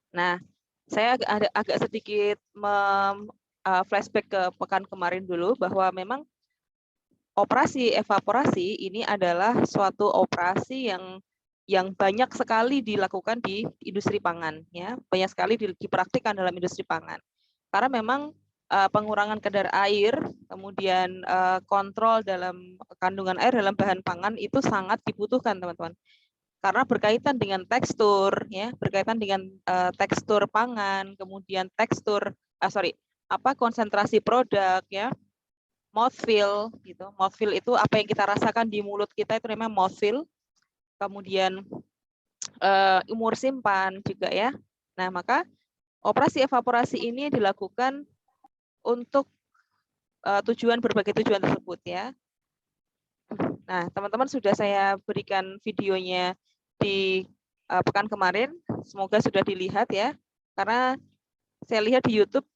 Nah, saya agak sedikit flashback ke pekan kemarin dulu bahwa memang operasi evaporasi ini adalah suatu operasi yang banyak sekali dilakukan di industri pangan, ya, banyak sekali dipraktikkan dalam industri pangan. Karena memang pengurangan kadar air, kemudian kontrol dalam kandungan air dalam bahan pangan itu sangat dibutuhkan, teman-teman. Karena berkaitan dengan tekstur, ya, berkaitan dengan tekstur pangan, kemudian konsentrasi produk, ya, mouthfeel, gitu. Mouthfeel itu apa yang kita rasakan di mulut kita itu namanya mouthfeel. Kemudian umur simpan juga, ya. Nah, maka operasi evaporasi ini dilakukan untuk berbagai tujuan tersebut, ya. Nah, teman-teman sudah saya berikan videonya di pekan kemarin, semoga sudah dilihat, ya. Karena saya lihat di YouTube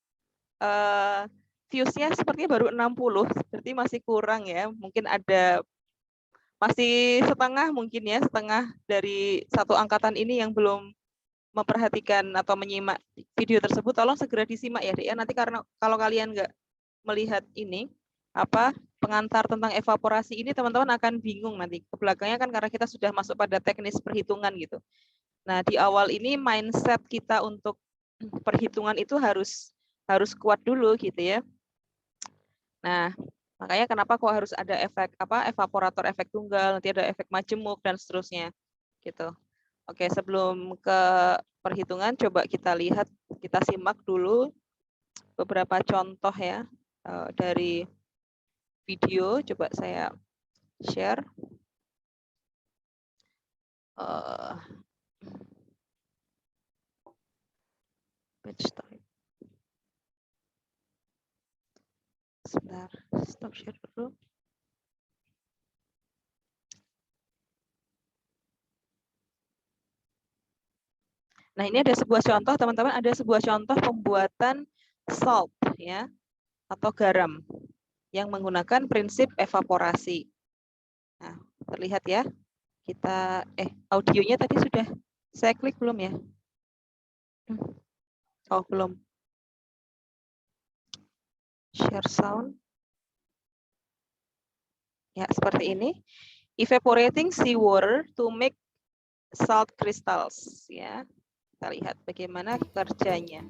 views-nya sepertinya baru 60, berarti masih kurang, ya. Mungkin masih setengah mungkin, ya, setengah dari satu angkatan ini yang belum memperhatikan atau menyimak video tersebut. Tolong segera disimak, ya, Dek, ya. Nanti karena kalau kalian nggak melihat ini pengantar tentang evaporasi ini, teman-teman akan bingung nanti ke belakangnya, kan karena kita sudah masuk pada teknis perhitungan gitu. Nah, di awal ini mindset kita untuk perhitungan itu harus kuat dulu gitu, ya. Nah, makanya kenapa kok harus ada efek evaporator efek tunggal, nanti ada efek majemuk dan seterusnya gitu. Oke, sebelum ke perhitungan coba kita lihat, kita simak dulu beberapa contoh, ya, dari video. Coba saya share. Page type. Sebentar, stop share dulu. Nah, ini ada sebuah contoh, teman-teman, ada sebuah contoh pembuatan salt, ya, atau garam yang menggunakan prinsip evaporasi. Nah, terlihat, ya. Kita audionya tadi sudah saya klik belum, ya? Oh, belum. Share sound. Ya, seperti ini. Evaporating seawater to make salt crystals, ya. Kita lihat bagaimana kerjanya.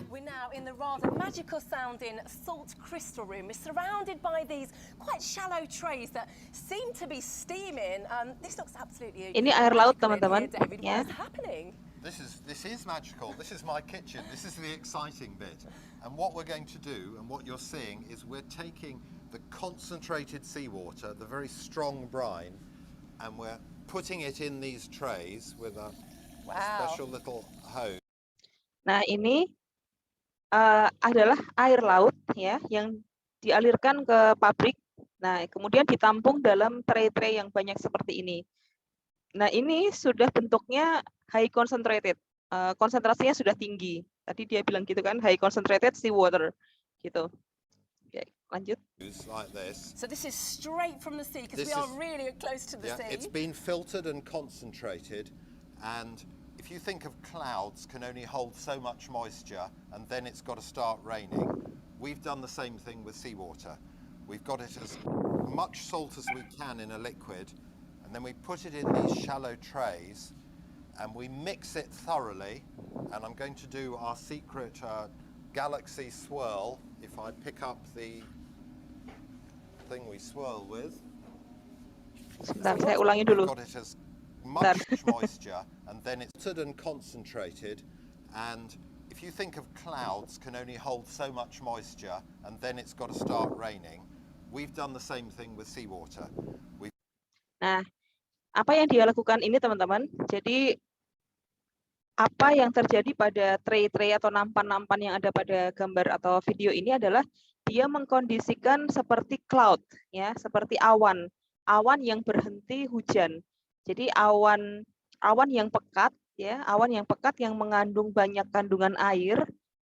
We're now in the rather magical sounding salt crystal room. It's surrounded by these quite shallow trays that seem to be steaming. This looks absolutely Ini air laut, teman-teman. David, Ya. what is happening? This is magical. This is my kitchen. This is the exciting bit. And what we're going to do, and what you're seeing, is we're taking the concentrated seawater, the very strong brine, and we're putting it in these trays with a special little hose. Nah, ini adalah air laut, ya, yang dialirkan ke pabrik. Nah, kemudian ditampung dalam tray-tray yang banyak seperti ini. Nah, ini sudah bentuknya high concentrated, konsentrasinya sudah tinggi. Tadi dia bilang gitu kan, high concentrated seawater, gitu. Oke, lanjut. Like this. So this is straight from the sea, because we are really close to the sea. It's been filtered and concentrated, and if you think of clouds can only hold so much moisture and then it's got to start raining, we've done the same thing with seawater. We've got it as much salt as we can in a liquid, and then we put it in these shallow trays and we mix it thoroughly. And I'm going to do our secret galaxy swirl. If I pick up the thing we swirl with. Sebentar, saya ulangi dulu. Got it as much moisture, and then it's filtered and concentrated. And if you think of clouds can only hold so much moisture, and then it's got to start raining, we've done the same thing with seawater. Nah, apa yang dia lakukan ini, teman-teman? Jadi apa yang terjadi pada tray-tray atau nampan-nampan yang ada pada gambar atau video ini adalah dia mengkondisikan seperti cloud, ya, seperti awan yang berhenti hujan. Jadi awan yang pekat, ya, awan yang pekat yang mengandung banyak kandungan air,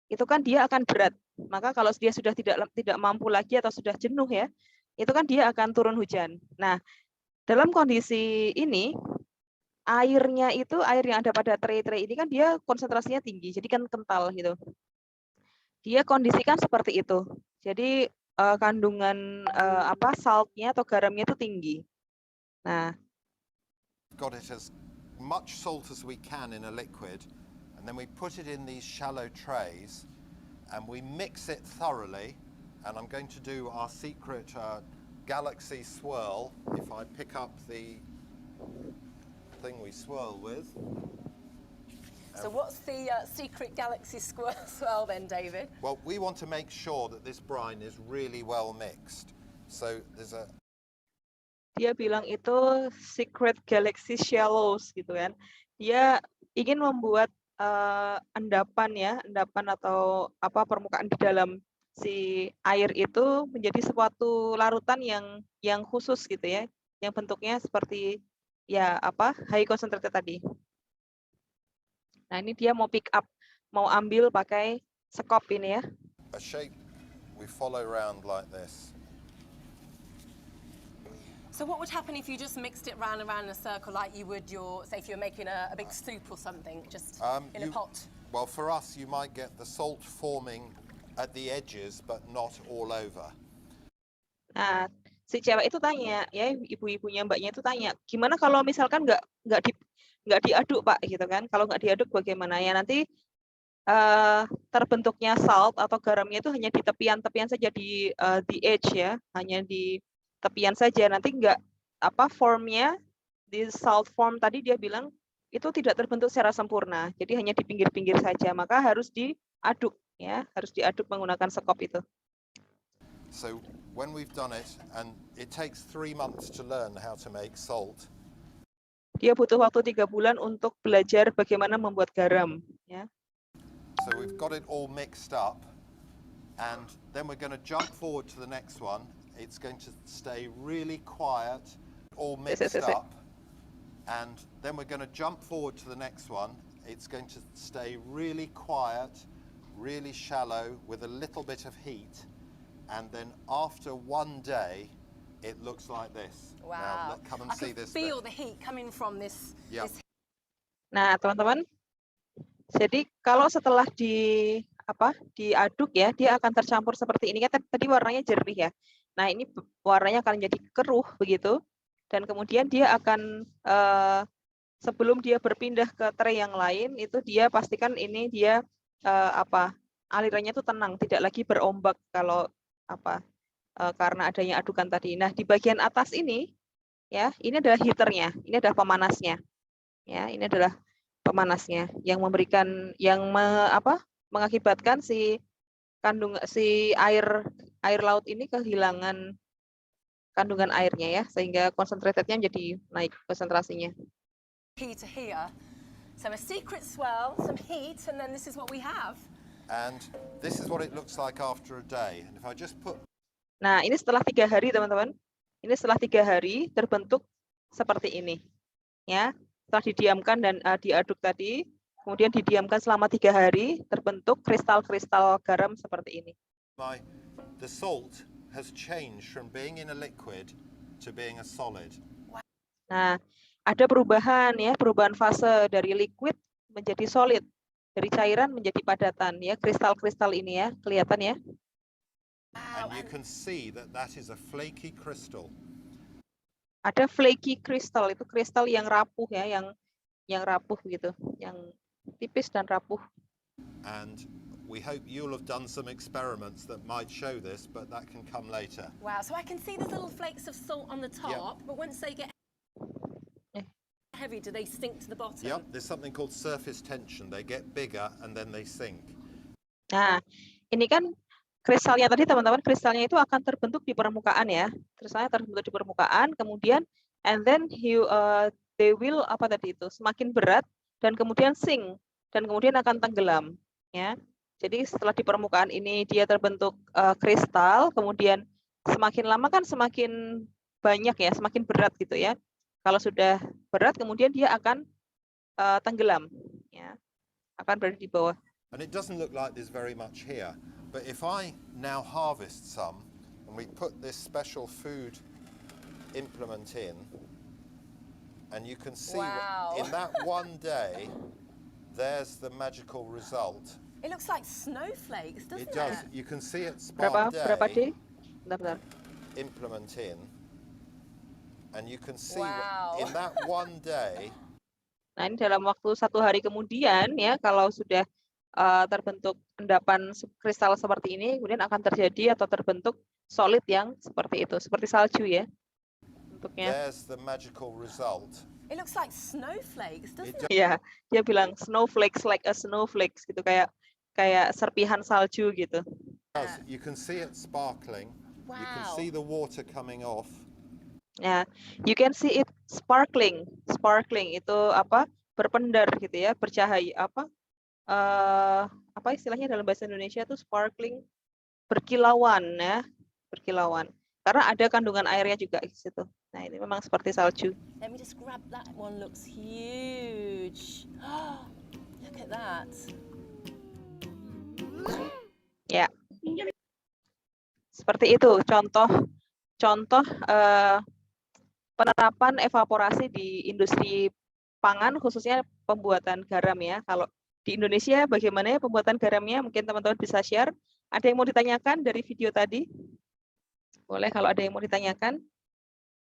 itu kan dia akan berat. Maka kalau dia sudah tidak mampu lagi atau sudah jenuh, ya, itu kan dia akan turun hujan. Nah, dalam kondisi ini airnya itu, air yang ada pada tray-tray ini kan dia konsentrasinya tinggi, jadi kan kental gitu. Dia kondisikan seperti itu. Jadi kandungan saltnya atau garamnya itu tinggi. Nah, Got it as much salt as we can in a liquid, and then we put it in these shallow trays, and we mix it thoroughly. And I'm going to do our secret galaxy swirl. If I pick up the thing we swirl with. So what's the secret galaxy swirl then, David? Well, we want to make sure that this brine is really well mixed. So there's a dia bilang itu secret galaxy shallows gitu kan. Dia ingin membuat endapan atau permukaan di dalam si air itu menjadi suatu larutan yang khusus gitu ya, yang bentuknya seperti high concentrated tadi. Nah, ini dia mau pick up, mau ambil pakai sekop ini ya. a shape we follow around like this. So what would happen if you just mixed it round and round in a circle like you would say if you were making a big soup or something, just in a pot? Well, for us, you might get the salt forming at the edges, but not all over. Nah, si cewek itu tanya, ya ibu-ibunya mbaknya itu tanya, gimana kalau misalkan nggak diaduk Pak, gitu kan? Kalau nggak diaduk bagaimana ya? Nanti terbentuknya salt atau garamnya itu hanya di tepian-tepian saja, di edge ya, hanya di tepian saja. Nanti nggak formnya di salt form tadi dia bilang itu tidak terbentuk secara sempurna, jadi hanya di pinggir-pinggir saja. Maka harus diaduk ya, harus diaduk menggunakan sekop itu. So when we've done it, and it takes 3 months to learn how to make salt. Dia butuh waktu 3 bulan untuk belajar bagaimana membuat garam ya. So we've got it all mixed up, and then we're going to jump forward to the next one. It's going to stay really quiet, all mixed up. And then we're going to jump forward to the next one. It's going to stay really quiet, really shallow, with a little bit of heat. And then after 1 day, it looks like this. Wow. Now, come and see this. I can feel the heat coming from this. Yeah. Nah, teman-teman. Jadi kalau setelah diaduk ya, dia akan tercampur seperti ini. Kan tadi warnanya jernih ya. Nah, ini warnanya akan jadi keruh begitu. Dan kemudian dia akan sebelum dia berpindah ke tray yang lain, itu dia pastikan ini dia alirannya itu tenang, tidak lagi berombak kalau karena adanya adukan tadi. Nah, di bagian atas ini ya, ini adalah heaternya, ini adalah pemanasnya. Ya, ini adalah pemanasnya yang memberikan mengakibatkan si air laut ini kehilangan kandungan airnya ya, sehingga concentratednya jadi naik konsentrasinya. Key to here. So a secret swirl, some heat, and then this is what we have. And this is what it looks like after a day. And if I just put. Nah, ini setelah 3 hari, teman-teman. Ini setelah 3 hari terbentuk seperti ini. Ya, setelah didiamkan dan diaduk tadi, kemudian didiamkan selama 3 hari, terbentuk kristal-kristal garam seperti ini. The salt has changed from being in a liquid to being a solid. Nah, ada perubahan ya, perubahan fase dari liquid menjadi solid, dari cairan menjadi padatan ya, kristal-kristal ini ya, kelihatan ya. And you can see that is a flaky crystal. Ada flaky crystal, itu kristal yang rapuh ya, yang rapuh gitu, yang tipis dan rapuh. And we hope you'll have done some experiments that might show this, but that can come later. Wow, so I can see there's little flakes of salt on the top, but once they get heavy, do they sink to the bottom? Yep, there's something called surface tension. They get bigger and then they sink. Nah, ini kan kristalnya tadi teman-teman, kristalnya itu akan terbentuk di permukaan ya. Kristalnya terbentuk di permukaan, kemudian and then they will semakin berat dan kemudian sink dan kemudian akan tenggelam ya. Jadi setelah di permukaan ini dia terbentuk kristal, kemudian semakin lama kan semakin banyak ya, semakin berat gitu ya. Kalau sudah berat kemudian dia akan tenggelam ya. Akan berada di bawah. And it doesn't look like there's very much here, but if I now harvest some and we put this special food implement in, And you can see Wow. in that one day, there's the magical result. It looks like snowflakes, doesn't It it? does. You can see it Berapa Spark D? Day Bentar. implement in. And you can see Wow. in that one day, Nah, ini dalam waktu 1 hari kemudian ya, kalau sudah terbentuk endapan kristal seperti ini, kemudian akan terjadi atau terbentuk solid yang seperti itu, seperti salju ya bentuknya. there's the magical result. It looks like snowflakes, doesn't it? Ya, dia bilang snowflakes like a snowflakes gitu, kayak serpihan salju gitu. You can see it sparkling. You can Wow. see the water coming off. Ya, you can see it sparkling. Sparkling itu apa? Berpendar gitu ya, bercahaya apa istilahnya dalam bahasa Indonesia itu sparkling, berkilauan ya, berkilauan. Karena ada kandungan airnya juga di situ. Nah, ini memang seperti salju. Let me just grab that one. Looks huge. Look at that. Ya. Seperti itu contoh penerapan evaporasi di industri pangan, khususnya pembuatan garam ya. Kalau di Indonesia bagaimana ya pembuatan garamnya? Mungkin teman-teman bisa share. Ada yang mau ditanyakan dari video tadi? Boleh kalau ada yang mau ditanyakan.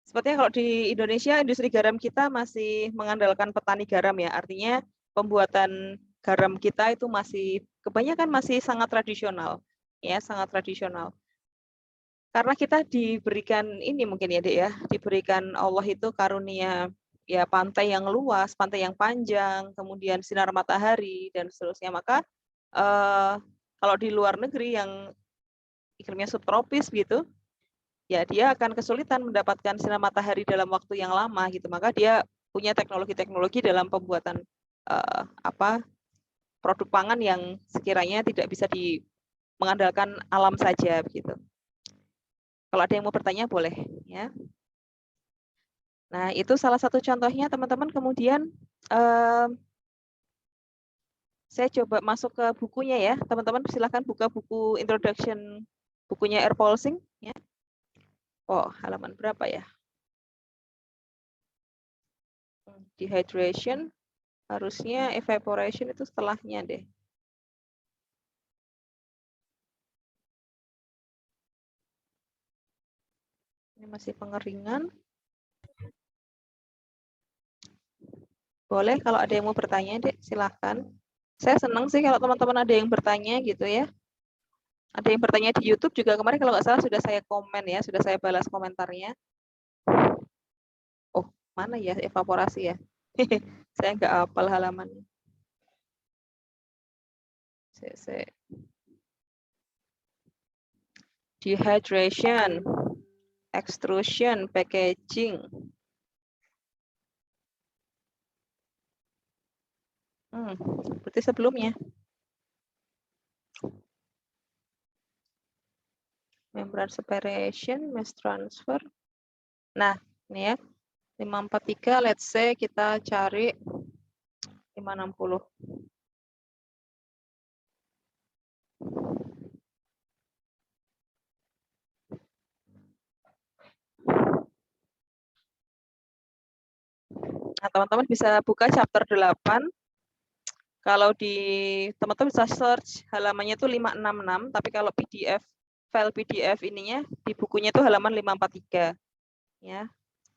Sepertinya kalau di Indonesia industri garam kita masih mengandalkan petani garam ya. Artinya pembuatan garam kita itu masih kebanyakan masih sangat tradisional. Ya, sangat tradisional. Karena kita diberikan ini mungkin ya Dek ya, diberikan Allah itu karunia ya pantai yang luas, pantai yang panjang, kemudian sinar matahari dan seterusnya. Maka kalau di luar negeri yang iklimnya subtropis gitu, ya dia akan kesulitan mendapatkan sinar matahari dalam waktu yang lama gitu. Maka dia punya teknologi-teknologi dalam pembuatan produk pangan yang sekiranya tidak bisa mengandalkan alam saja begitu. Kalau ada yang mau bertanya boleh ya. Nah, itu salah satu contohnya teman-teman. Kemudian saya coba masuk ke bukunya ya. Teman-teman silakan buka buku introduction bukunya air pulsing ya. Oh, halaman berapa ya? Dehydration harusnya evaporation itu setelahnya deh. Ini masih pengeringan. Boleh kalau ada yang mau bertanya, Dek, silahkan. Saya senang sih kalau teman-teman ada yang bertanya gitu ya. Ada yang bertanya di YouTube juga kemarin kalau nggak salah sudah saya komen ya, sudah saya balas komentarnya. Oh, mana ya evaporasi ya? Saya nggak hafal halamannya. Dehydration, extrusion, packaging. Berarti sebelumnya. Membran separation, mass transfer. Nah, ini ya. 543, let's say kita cari 560. Nah, teman-teman bisa buka chapter 8. Kalau di teman-teman bisa search halamannya itu 566, tapi kalau PDF file PDF ininya di bukunya itu halaman 543. Ya.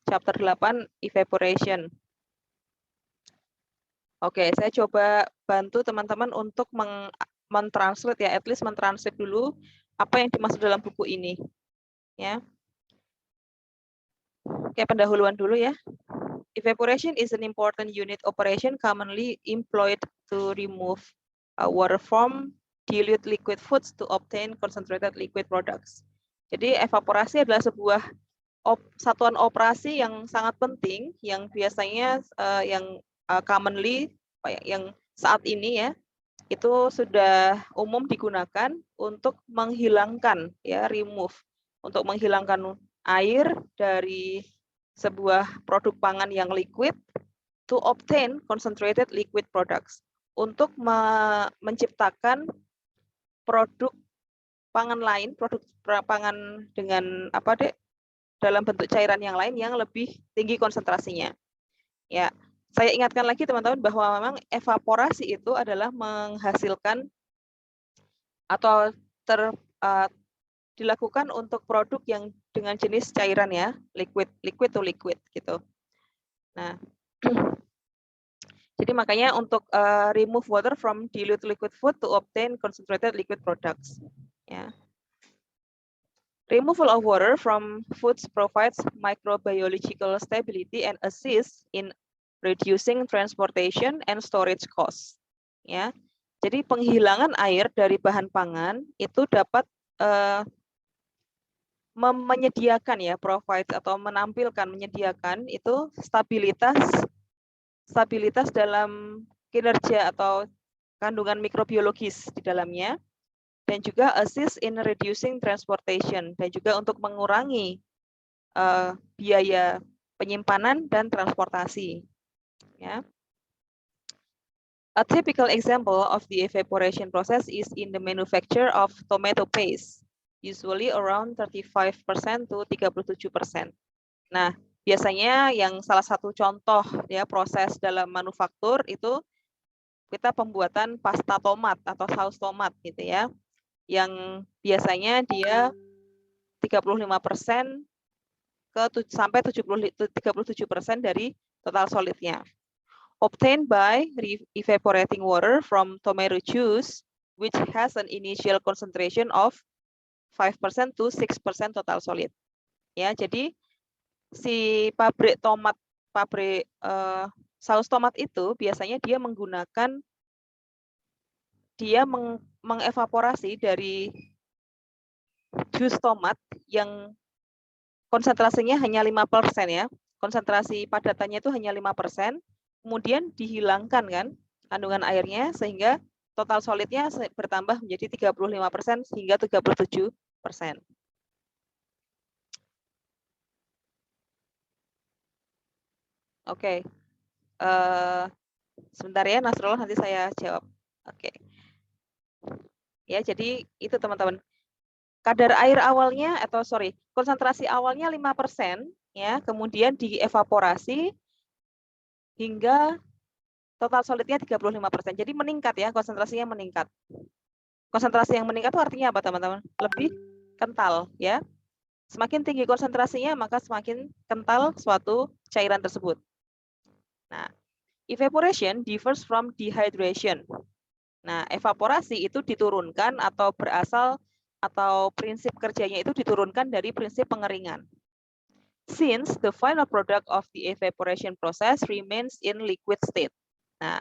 Chapter 8 evaporation. Oke, saya coba bantu teman-teman untuk mentranslate ya, at least mentranslate dulu apa yang dimaksud dalam buku ini. Ya. Oke, pendahuluan dulu ya. Evaporation is an important unit operation commonly employed to remove water from dilute liquid foods to obtain concentrated liquid products. Jadi evaporasi adalah sebuah satuan operasi yang sangat penting, yang biasanya commonly, yang saat ini ya, itu sudah umum digunakan untuk menghilangkan ya, remove, untuk menghilangkan air dari sebuah produk pangan yang liquid to obtain concentrated liquid products, untuk menciptakan produk pangan lain, produk pangan dengan apa Dek, dalam bentuk cairan yang lain yang lebih tinggi konsentrasinya. Ya, saya ingatkan lagi teman-teman bahwa memang evaporasi itu adalah menghasilkan atau dilakukan untuk produk yang dengan jenis cairan ya, liquid to liquid gitu. Nah, jadi makanya untuk remove water from dilute liquid food to obtain concentrated liquid products. Ya. Removal of water from foods provides microbiological stability and assists in reducing transportation and storage costs. Ya, jadi penghilangan air dari bahan pangan itu dapat menyediakan ya, provide atau menyediakan itu stabilitas dalam kinerja atau kandungan mikrobiologis di dalamnya. Dan juga assist in reducing transportation, dan juga untuk mengurangi biaya penyimpanan dan transportasi. Ya. A typical example of the evaporation process is in the manufacture of tomato paste, usually around 35% to 37%. Nah, biasanya yang salah satu contoh ya proses dalam manufaktur itu kita pembuatan pasta tomat atau saus tomat gitu ya. Yang biasanya dia 35% sampai 37% dari total solidnya. Obtained by evaporating water from tomato juice, which has an initial concentration of 5% to 6% total solid. Ya, jadi si pabrik saus tomat itu biasanya dia mengevaporasi dari jus tomat yang konsentrasinya hanya 5% ya. Konsentrasi padatannya itu hanya 5%, kemudian dihilangkan kan kandungan airnya sehingga total solidnya bertambah menjadi 35% hingga 37%. Oke. Sebentar ya Nasrullah, nanti saya jawab. Oke. Ya, jadi itu teman-teman. Kadar air awalnya konsentrasi awalnya 5% ya, kemudian dievaporasi hingga total solidnya 35%. Jadi meningkat ya, konsentrasinya meningkat. Konsentrasi yang meningkat itu artinya apa teman-teman? Lebih kental ya. Semakin tinggi konsentrasinya maka semakin kental suatu cairan tersebut. Nah, evaporation differs from dehydration. Nah, evaporasi itu diturunkan atau berasal atau prinsip kerjanya itu diturunkan dari prinsip pengeringan. Since the final product of the evaporation process remains in liquid state. Nah,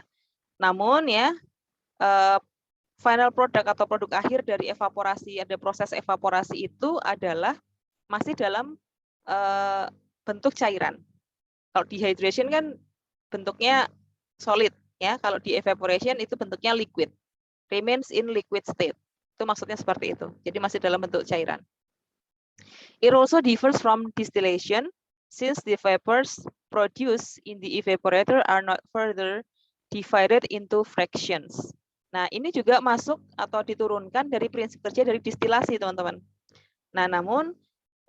namun ya final product atau produk akhir dari evaporasi, ada proses evaporasi itu adalah masih dalam bentuk cairan. Kalau dehydration kan bentuknya solid ya, kalau di evaporation itu bentuknya liquid. Remains in liquid state. Itu maksudnya seperti itu. Jadi masih dalam bentuk cairan. It also differs from distillation since the vapors produced in the evaporator are not further divided into fractions. Nah, ini juga masuk atau diturunkan dari prinsip kerja dari distilasi, teman-teman. Nah, namun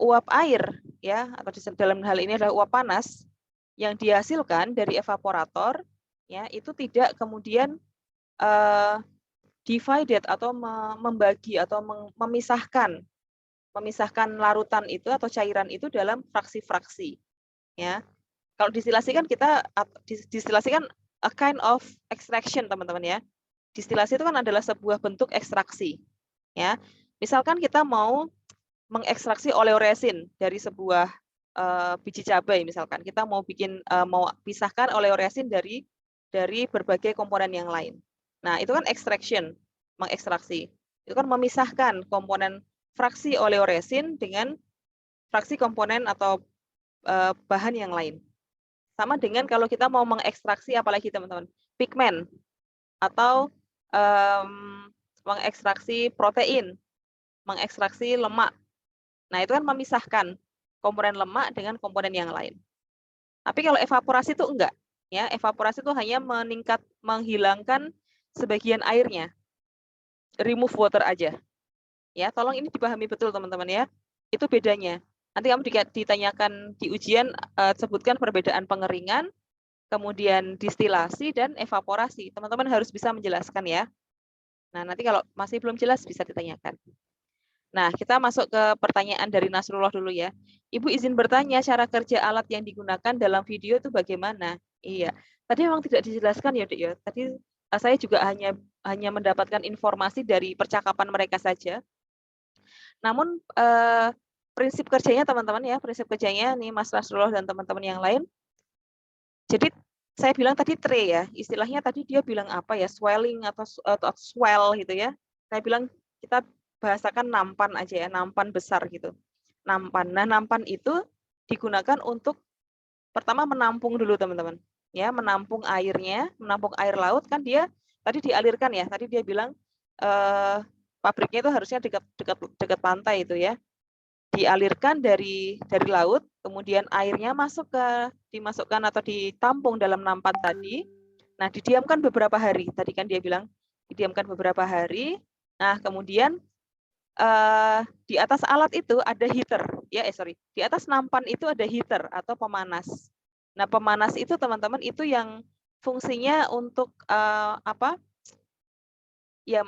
uap air ya, atau dalam hal ini adalah uap panas yang dihasilkan dari evaporator ya, itu tidak kemudian divided atau membagi atau memisahkan larutan itu atau cairan itu dalam fraksi-fraksi ya. Kalau distilasi kan a kind of extraction teman-teman ya. Distilasi itu kan adalah sebuah bentuk ekstraksi ya. Misalkan kita mau mengekstraksi oleoresin dari sebuah biji cabai misalkan, kita mau pisahkan oleoresin dari berbagai komponen yang lain. Nah, itu kan extraction, mengekstraksi. Itu kan memisahkan komponen fraksi oleoresin dengan fraksi komponen atau bahan yang lain. Sama dengan kalau kita mau mengekstraksi apalagi teman-teman, pigmen atau mengekstraksi protein, mengekstraksi lemak. Nah, itu kan memisahkan komponen lemak dengan komponen yang lain. Tapi kalau evaporasi itu enggak, ya. Evaporasi itu hanya menghilangkan sebagian airnya. Remove water aja. Ya, tolong ini dipahami betul teman-teman ya. Itu bedanya. Nanti kamu ditanyakan di ujian, sebutkan perbedaan pengeringan kemudian distilasi dan evaporasi. Teman-teman harus bisa menjelaskan ya. Nah, nanti kalau masih belum jelas bisa ditanyakan. Nah, kita masuk ke pertanyaan dari Nasrullah dulu ya. Ibu izin bertanya, cara kerja alat yang digunakan dalam video itu bagaimana? Iya, tadi memang tidak dijelaskan ya, Dek ya. Tadi saya juga hanya mendapatkan informasi dari percakapan mereka saja. Namun prinsip kerjanya teman-teman ya, prinsip kerjanya nih Mas Nasrullah dan teman-teman yang lain. Jadi saya bilang tadi tray ya, istilahnya tadi dia bilang apa ya, swelling atau swell gitu ya. Saya bilang kita bahasakan nampan aja ya, nampan besar gitu. Nampan. Nah, nampan itu digunakan untuk pertama menampung dulu teman-teman. Ya, menampung airnya, menampung air laut kan dia tadi dialirkan ya. Tadi dia bilang pabriknya itu harusnya dekat pantai itu ya. Dialirkan dari laut, kemudian airnya dimasukkan atau ditampung dalam nampan tadi. Nah, didiamkan beberapa hari. Tadi kan dia bilang didiamkan beberapa hari. Nah, kemudian di atas alat itu ada heater, ya di atas nampan itu ada heater atau pemanas. Nah, pemanas itu teman-teman itu yang fungsinya untuk apa? Ya,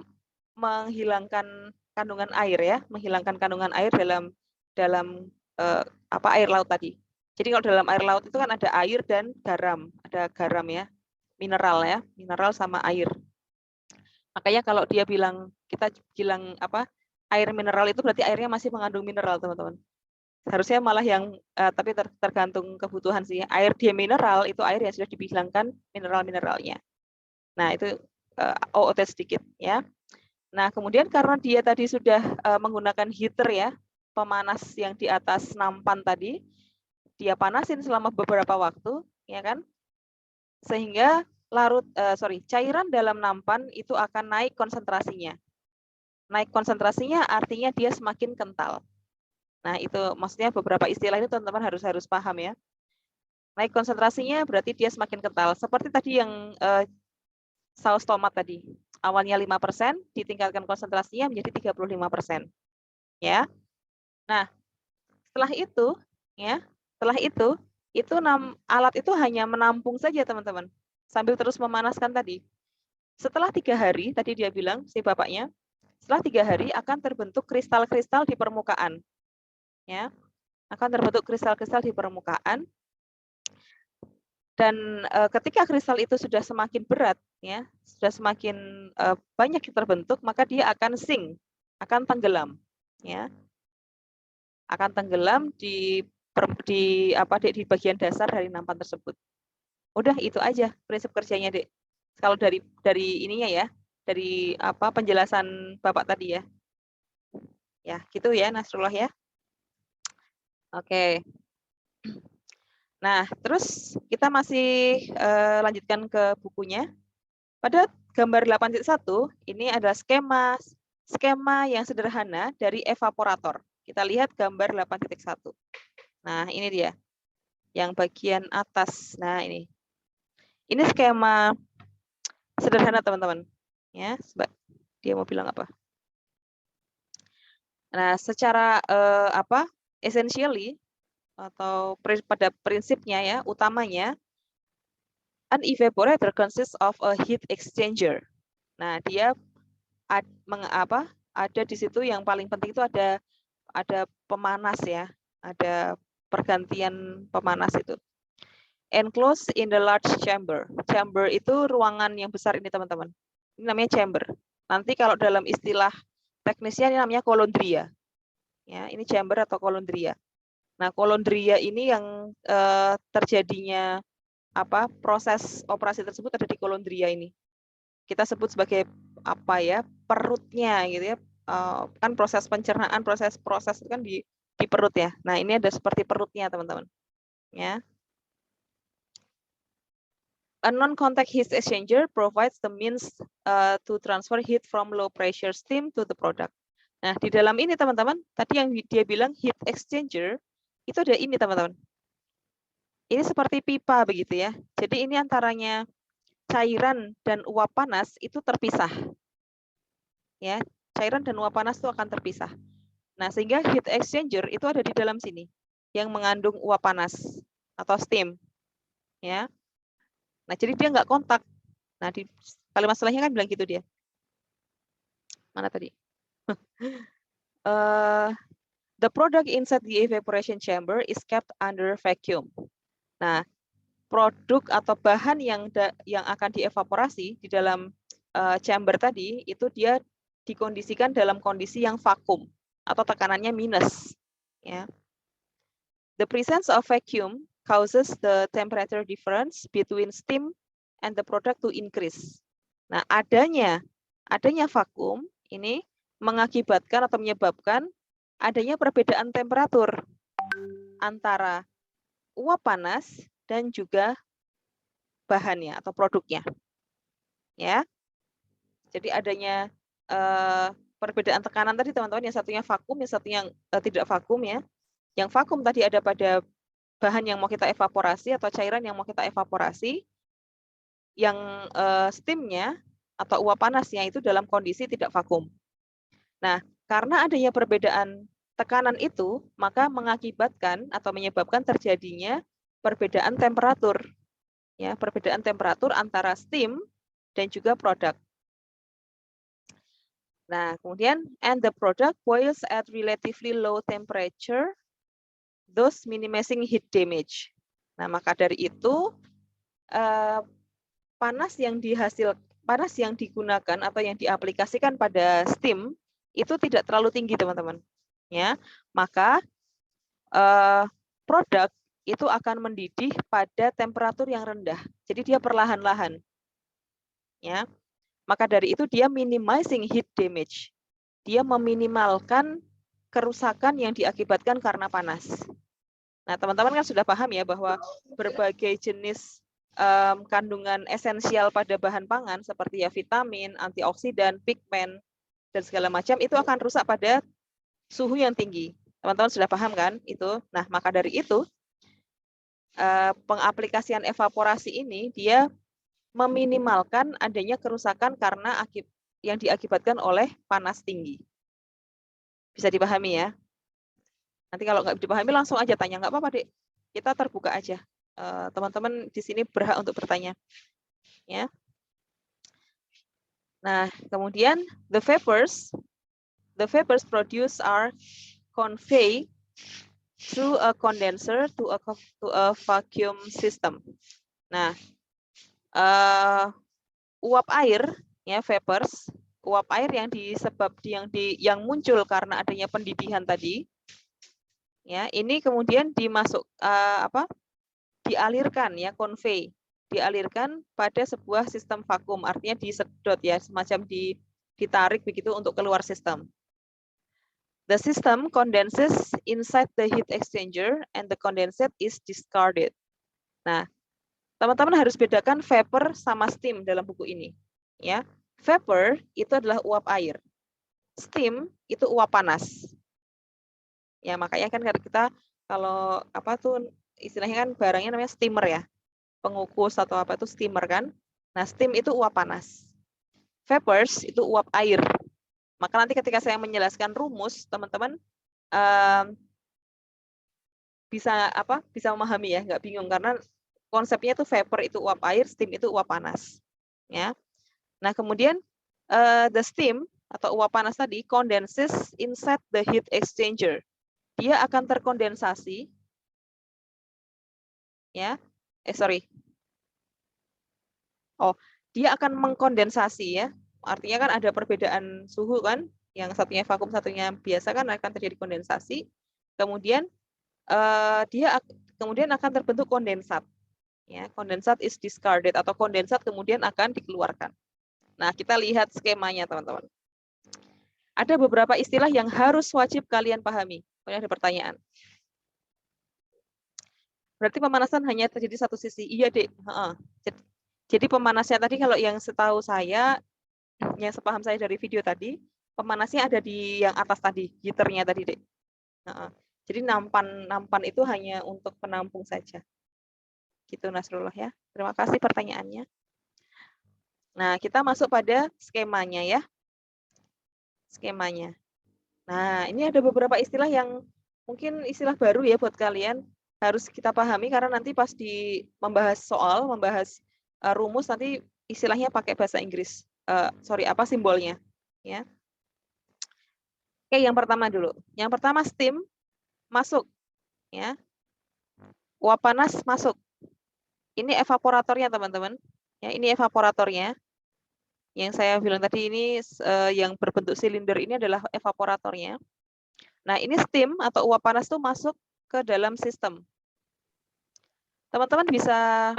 menghilangkan kandungan air ya, menghilangkan kandungan air dalam air laut tadi. Jadi kalau dalam air laut itu kan ada air dan garam, ada garam ya, mineral sama air. Makanya kalau dia kita bilang air mineral itu berarti airnya masih mengandung mineral, teman-teman. Harusnya malah yang tapi tergantung kebutuhan sih. Air demineral itu air yang sudah dihilangkan mineral-mineralnya. Nah, itu OOT sedikit ya. Nah, kemudian karena dia tadi sudah menggunakan heater ya, pemanas yang di atas nampan tadi, dia panasin selama beberapa waktu, ya kan? Sehingga cairan dalam nampan itu akan naik konsentrasinya. Naik konsentrasinya artinya dia semakin kental. Nah, itu maksudnya beberapa istilah ini teman-teman harus paham ya. Naik konsentrasinya berarti dia semakin kental. Seperti tadi yang saus tomat tadi. Awalnya 5%, ditingkatkan konsentrasinya menjadi 35%. Ya. Nah, setelah itu alat itu hanya menampung saja, teman-teman. Sambil terus memanaskan tadi. Setelah 3 hari, tadi dia bilang, si bapaknya, setelah 3 hari akan terbentuk kristal-kristal di permukaan. Ya, akan terbentuk kristal-kristal di permukaan. Dan ketika kristal itu sudah semakin berat, ya, sudah semakin banyak terbentuk, maka dia akan sink, akan tenggelam, ya, akan tenggelam di bagian dasar dari nampan tersebut. Udah itu aja prinsip kerjanya, Dek. Kalau dari ininya ya, dari penjelasan Bapak tadi ya. Ya, gitu ya Nasrullah ya. Oke. Nah, terus kita masih lanjutkan ke bukunya. Pada gambar 8.1 ini ada skema yang sederhana dari evaporator. Kita lihat gambar 8.1. Nah, ini dia. Yang bagian atas. Nah, ini. Ini skema sederhana, teman-teman. Ya, dia mau bilang apa? Nah, secara essentially atau pada prinsipnya ya, utamanya an evaporator consists of a heat exchanger. Nah, dia ada di situ yang paling penting itu ada pemanas ya, ada pergantian pemanas itu. Enclosed in the large chamber. Chamber itu ruangan yang besar ini, teman-teman. Ini namanya chamber. Nanti kalau dalam istilah teknisnya ini namanya kolondria. Ya, ini chamber atau kolondria. Nah, kolondria ini yang terjadinya proses operasi tersebut ada di kolondria ini. Kita sebut sebagai perutnya gitu ya. Kan proses pencernaan, proses itu kan di perut ya. Nah, ini ada seperti perutnya, teman-teman. Ya. A non-contact heat exchanger provides the means to transfer heat from low pressure steam to the product. Nah, di dalam ini teman-teman, tadi yang dia bilang heat exchanger, itu ada ini teman-teman. Ini seperti pipa begitu ya. Jadi ini antaranya cairan dan uap panas itu terpisah. Ya, cairan dan uap panas itu akan terpisah. Nah, sehingga heat exchanger itu ada di dalam sini yang mengandung uap panas atau steam. Ya. Nah, jadi dia nggak kontak. Nah, di kalimat setelahnya kan bilang gitu dia. Mana tadi? The product inside the evaporation chamber is kept under vacuum. Nah, produk atau bahan yang akan dievaporasi di dalam chamber tadi itu dia dikondisikan dalam kondisi yang vakum atau tekanannya minus. Ya. The presence of vacuum causes the temperature difference between steam and the product to increase. Nah, adanya vakum ini mengakibatkan atau menyebabkan adanya perbedaan temperatur antara uap panas dan juga bahannya atau produknya. Ya. Jadi adanya perbedaan tekanan tadi teman-teman, yang satunya vakum, yang satunya tidak vakum ya. Yang vakum tadi ada pada bahan yang mau kita evaporasi atau cairan yang mau kita evaporasi. Yang steamnya atau uap panasnya itu dalam kondisi tidak vakum. Nah, karena adanya perbedaan tekanan itu, maka mengakibatkan atau menyebabkan terjadinya perbedaan temperatur. Ya, perbedaan temperatur antara steam dan juga produk. Nah, kemudian and the product boils at relatively low temperature, thus minimizing heat damage. Nah, maka dari itu panas yang digunakan atau yang diaplikasikan pada steam itu tidak terlalu tinggi, teman-teman. Ya, maka produk itu akan mendidih pada temperatur yang rendah. Jadi dia perlahan-lahan. Ya. Maka dari itu dia minimizing heat damage. Dia meminimalkan kerusakan yang diakibatkan karena panas. Nah, teman-teman kan sudah paham ya bahwa berbagai jenis kandungan esensial pada bahan pangan seperti ya vitamin, antioksidan, pigmen, dan segala macam itu akan rusak pada suhu yang tinggi. Teman-teman sudah paham kan itu? Nah, maka dari itu pengaplikasian evaporasi ini dia meminimalkan adanya kerusakan karena yang diakibatkan oleh panas tinggi. Bisa dipahami ya? Nanti kalau nggak dipahami langsung aja tanya, nggak apa-apa Dek. Kita terbuka aja. Teman-teman di sini berhak untuk bertanya. Ya. Nah, kemudian the vapors produced are conveyed through a condenser to a vacuum system. Nah, uap air ya vapors, uap air yang muncul karena adanya pendidihan tadi, ya ini kemudian dialirkan ya dialirkan pada sebuah sistem vakum, artinya disedot ya, semacam ditarik begitu untuk keluar sistem. The system condenses inside the heat exchanger and the condensate is discarded. Nah, teman-teman harus bedakan vapor sama steam dalam buku ini. Ya, vapor itu adalah uap air, steam itu uap panas. Ya, makanya kan kita kalau istilahnya kan barangnya namanya steamer ya, pengukus atau apa itu steamer kan. Nah, steam itu uap panas, vapors itu uap air. Maka nanti ketika saya menjelaskan rumus, teman-teman bisa memahami ya, nggak bingung karena konsepnya itu vapor itu uap air, steam itu uap panas. Ya. Nah, kemudian the steam atau uap panas tadi condenses inside the heat exchanger. Dia akan terkondensasi. Ya. Dia akan mengkondensasi ya. Artinya kan ada perbedaan suhu kan, yang satunya vakum, satunya biasa kan akan terjadi kondensasi. Kemudian dia kemudian akan terbentuk kondensat. Ya, kondensat is discarded atau kondensat kemudian akan dikeluarkan. Nah, kita lihat skemanya, teman-teman. Ada beberapa istilah yang harus wajib kalian pahami. Ada pertanyaan. Berarti pemanasan hanya terjadi satu sisi. Iya, Dek. Jadi pemanasnya tadi kalau yang setahu saya, yang sepaham saya dari video tadi, pemanasnya ada di yang atas tadi, heaternya tadi, Dek. Jadi nampan itu hanya untuk penampung saja. Gitu Nasrullah ya. Terima kasih pertanyaannya. Nah, kita masuk pada skemanya ya. Skemanya. Nah, ini ada beberapa istilah yang mungkin istilah baru ya buat kalian. Harus kita pahami karena nanti pas membahas rumus nanti istilahnya pakai bahasa Inggris. Sorry, apa simbolnya? Ya. Oke, yang pertama dulu. Yang pertama steam masuk, ya. Uap panas masuk. Ini evaporatornya, teman-teman. Ya, ini evaporatornya. Yang saya bilang tadi ini yang berbentuk silinder ini adalah evaporatornya. Nah, ini steam atau uap panas itu masuk ke dalam sistem. Teman-teman bisa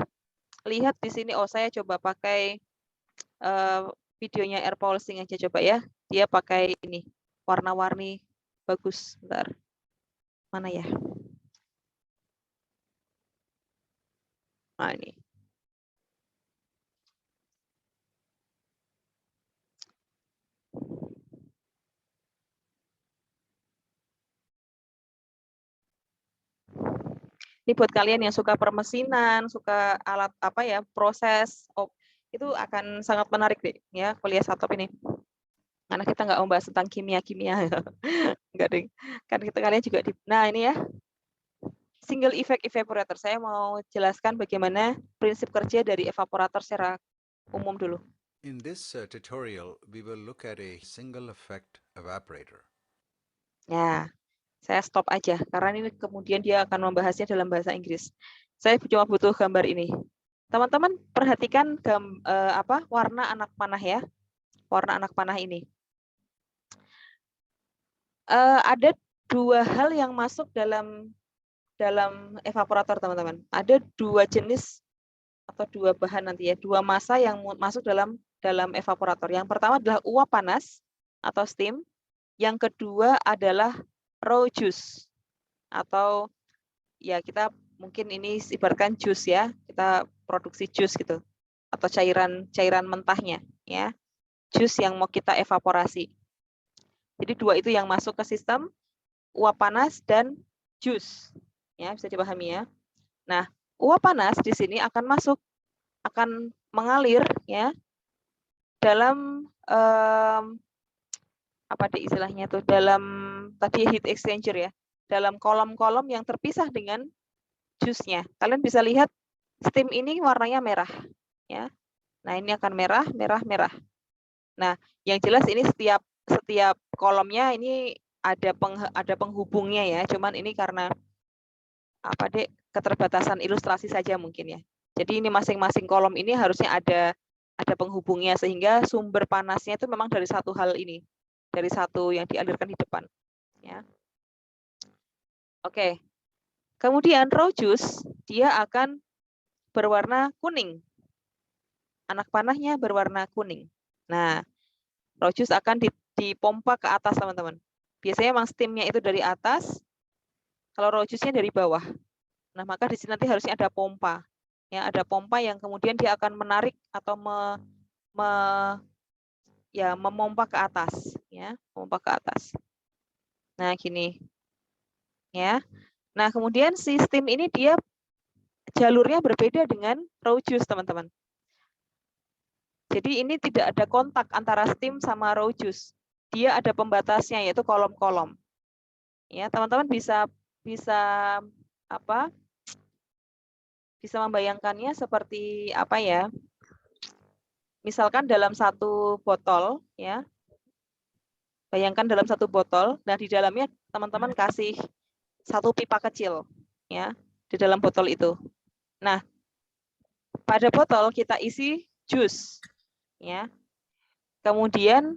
lihat di sini. Oh, saya coba pakai videonya air pulsing aja coba ya. Dia pakai ini warna-warni bagus. Bentar. Mana ya? Nah, ini. Ini buat kalian yang suka permesinan, suka alat apa ya, proses, itu akan sangat menarik deh ya kuliah Satop ini. Karena kita nggak membahas tentang kimia-kimia. Enggak deh. Kan kita kalian juga nah ini ya. Single effect evaporator. Saya mau jelaskan bagaimana prinsip kerja dari evaporator secara umum dulu. In this tutorial, we will look at a single effect evaporator. Ya, saya stop aja karena ini kemudian dia akan membahasnya dalam bahasa Inggris. Saya cuma butuh gambar ini. Teman-teman perhatikan warna anak panah ya. Warna anak panah ini. Ada dua hal yang masuk dalam evaporator, teman-teman. Ada dua jenis atau dua bahan nanti ya, dua massa yang masuk dalam evaporator. Yang pertama adalah uap panas atau steam. Yang kedua adalah raw juice atau ya kita mungkin ini ibaratkan jus ya, kita produksi jus gitu atau cairan mentahnya ya, jus yang mau kita evaporasi. Jadi dua itu yang masuk ke sistem, uap panas dan jus ya, bisa dipahami ya. Nah, uap panas di sini akan mengalir ya dalam apa deh istilahnya tuh, dalam tadi heat exchanger ya, dalam kolom-kolom yang terpisah dengan jusnya. Kalian bisa lihat steam ini warnanya merah ya. Nah, ini akan merah, merah, merah. Nah, yang jelas ini setiap kolomnya ini ada penghubungnya ya. Cuman ini karena apa deh keterbatasan ilustrasi saja mungkin ya. Jadi ini masing-masing kolom ini harusnya ada penghubungnya sehingga sumber panasnya itu memang dari satu hal ini. Dari satu yang dialirkan di depan. Ya. Oke. Kemudian raw juice, dia akan berwarna kuning. Anak panahnya berwarna kuning. Nah, raw juice akan dipompa ke atas, teman-teman. Biasanya memang steamnya itu dari atas, kalau raw juice-nya dari bawah. Nah, maka di sini nanti harusnya ada pompa. Ya, ada pompa yang kemudian dia akan menarik atau memompa ke atas ya, memompa ke atas. Nah, gini. Ya. Nah, kemudian sistem ini dia jalurnya berbeda dengan raw juice, teman-teman. Jadi ini tidak ada kontak antara steam sama raw juice. Dia ada pembatasnya yaitu kolom-kolom. Ya, teman-teman bisa membayangkannya seperti apa ya? Misalkan dalam satu botol ya. Bayangkan dalam satu botol, nah di dalamnya teman-teman kasih satu pipa kecil ya di dalam botol itu. Nah, pada botol kita isi jus ya. Kemudian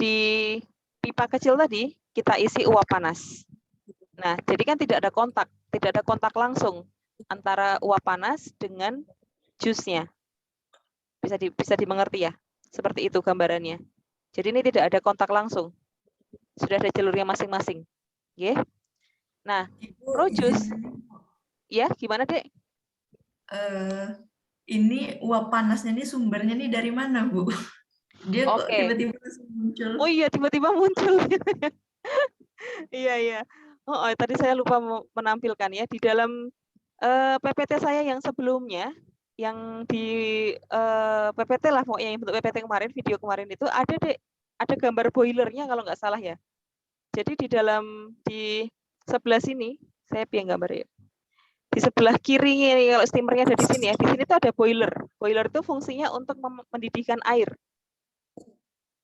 di pipa kecil tadi kita isi uap panas. Nah, jadi kan tidak ada kontak langsung antara uap panas dengan jusnya. Bisa dimengerti ya? Seperti itu gambarannya. Jadi ini tidak ada kontak langsung. Sudah ada jalurnya masing-masing. Oke. Nah, raw juice. Ya, gimana, Dek? Ini uap panasnya ini sumbernya nih dari mana, Bu? Dia kok tiba-tiba muncul? Oh iya, tiba-tiba muncul. Iya. Oh, tadi saya lupa menampilkan ya di dalam PPT saya yang sebelumnya, yang di PPT lah, yang bentuk PPT kemarin, video kemarin itu ada gambar boilernya kalau nggak salah ya. Jadi di sebelah sini, saya pilih gambar ya. Di sebelah kiri ini kalau steamernya ada di sini ya. Di sini tuh ada boiler. Boiler itu fungsinya untuk mendidihkan air.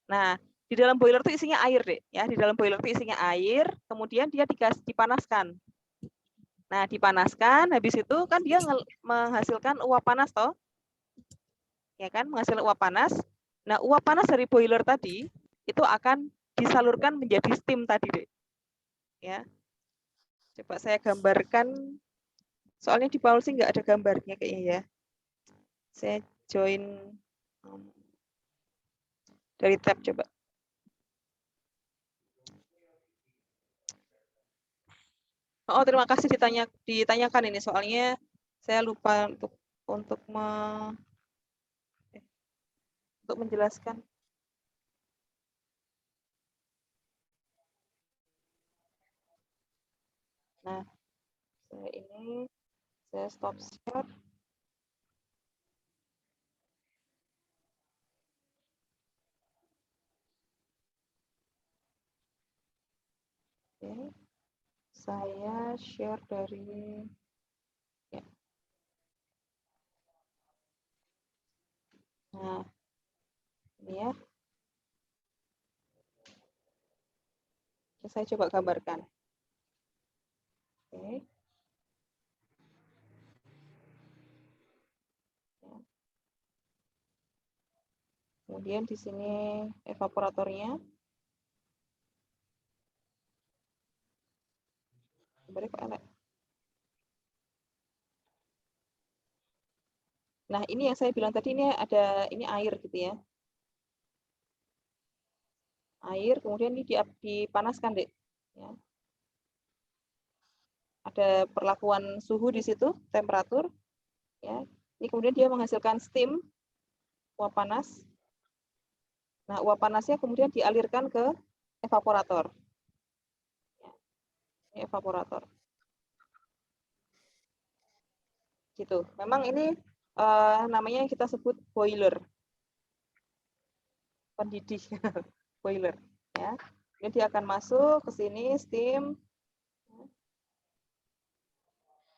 Nah, di dalam boiler itu isinya air, Dek. Ya, di dalam boiler itu isinya air, kemudian dia dipanaskan. Nah, dipanaskan, habis itu kan dia menghasilkan uap panas toh. Ya kan, menghasilkan uap panas. Nah, uap panas dari boiler tadi itu akan disalurkan menjadi steam tadi, Dek. Ya. Coba saya gambarkan. Soalnya di PowerPoint nggak ada gambarnya kayaknya ya. Saya join dari tab coba. Oh, terima kasih ditanyakan ini, soalnya saya lupa untuk menjelaskan. Nah, saya stop share. Oke. Saya share dari ya. Nah, ini ya. Saya coba gambarkan. Oke. Kemudian di sini evaporatornya. Nah, ini yang saya bilang tadi, ini air gitu ya. Air, kemudian ini dipanaskan, Dek. Ya. Ada perlakuan suhu di situ, temperatur. Ya. Ini kemudian dia menghasilkan steam, uap panas. Nah, uap panasnya kemudian dialirkan ke evaporator. Ya. Ini evaporator. Gitu. Memang ini namanya kita sebut boiler. Pendidih. Boiler. Ya. Ini dia akan masuk ke sini, steam.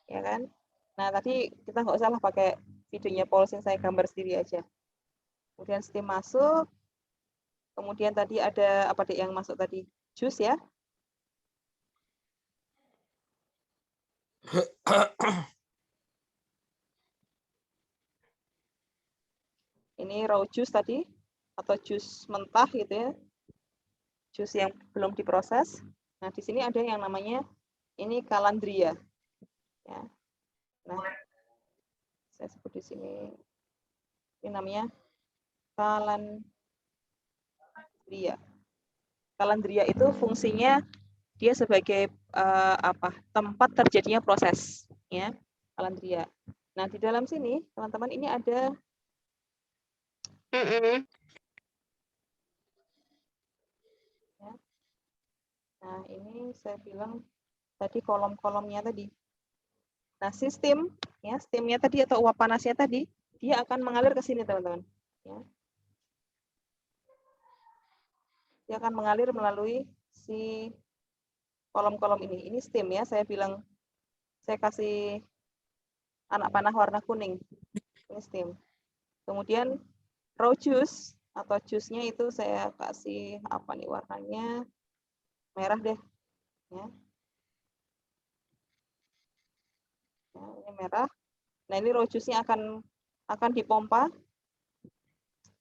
Ya kan? Nah, tadi kita nggak usah lah pakai videonya Paulsen, saya gambar sendiri aja. Kemudian steam masuk. Kemudian tadi ada apa deh yang masuk tadi? Jus ya. Ini raw juice tadi, atau jus mentah gitu ya. Jus yang belum diproses. Nah, di sini ada yang namanya ini kalandria. Ya. Nah, saya sebut di sini. Ini namanya kalandria. Kalandria itu fungsinya dia sebagai tempat terjadinya proses, ya, kalandria. Nah, di dalam sini, teman-teman, ini ada ya. Nah, ini saya bilang tadi kolom-kolomnya tadi. Nah, sistem, ya, steamnya tadi atau uap panasnya tadi, dia akan mengalir ke sini, teman-teman. Ya. Dia akan mengalir melalui si kolom-kolom ini. Ini steam ya, saya bilang, saya kasih anak panah warna kuning. Ini steam. Kemudian raw juice atau jusnya itu saya kasih apa nih warnanya? Merah deh. Ya. Nah, ini merah. Nah, ini raw juice-nya akan dipompa.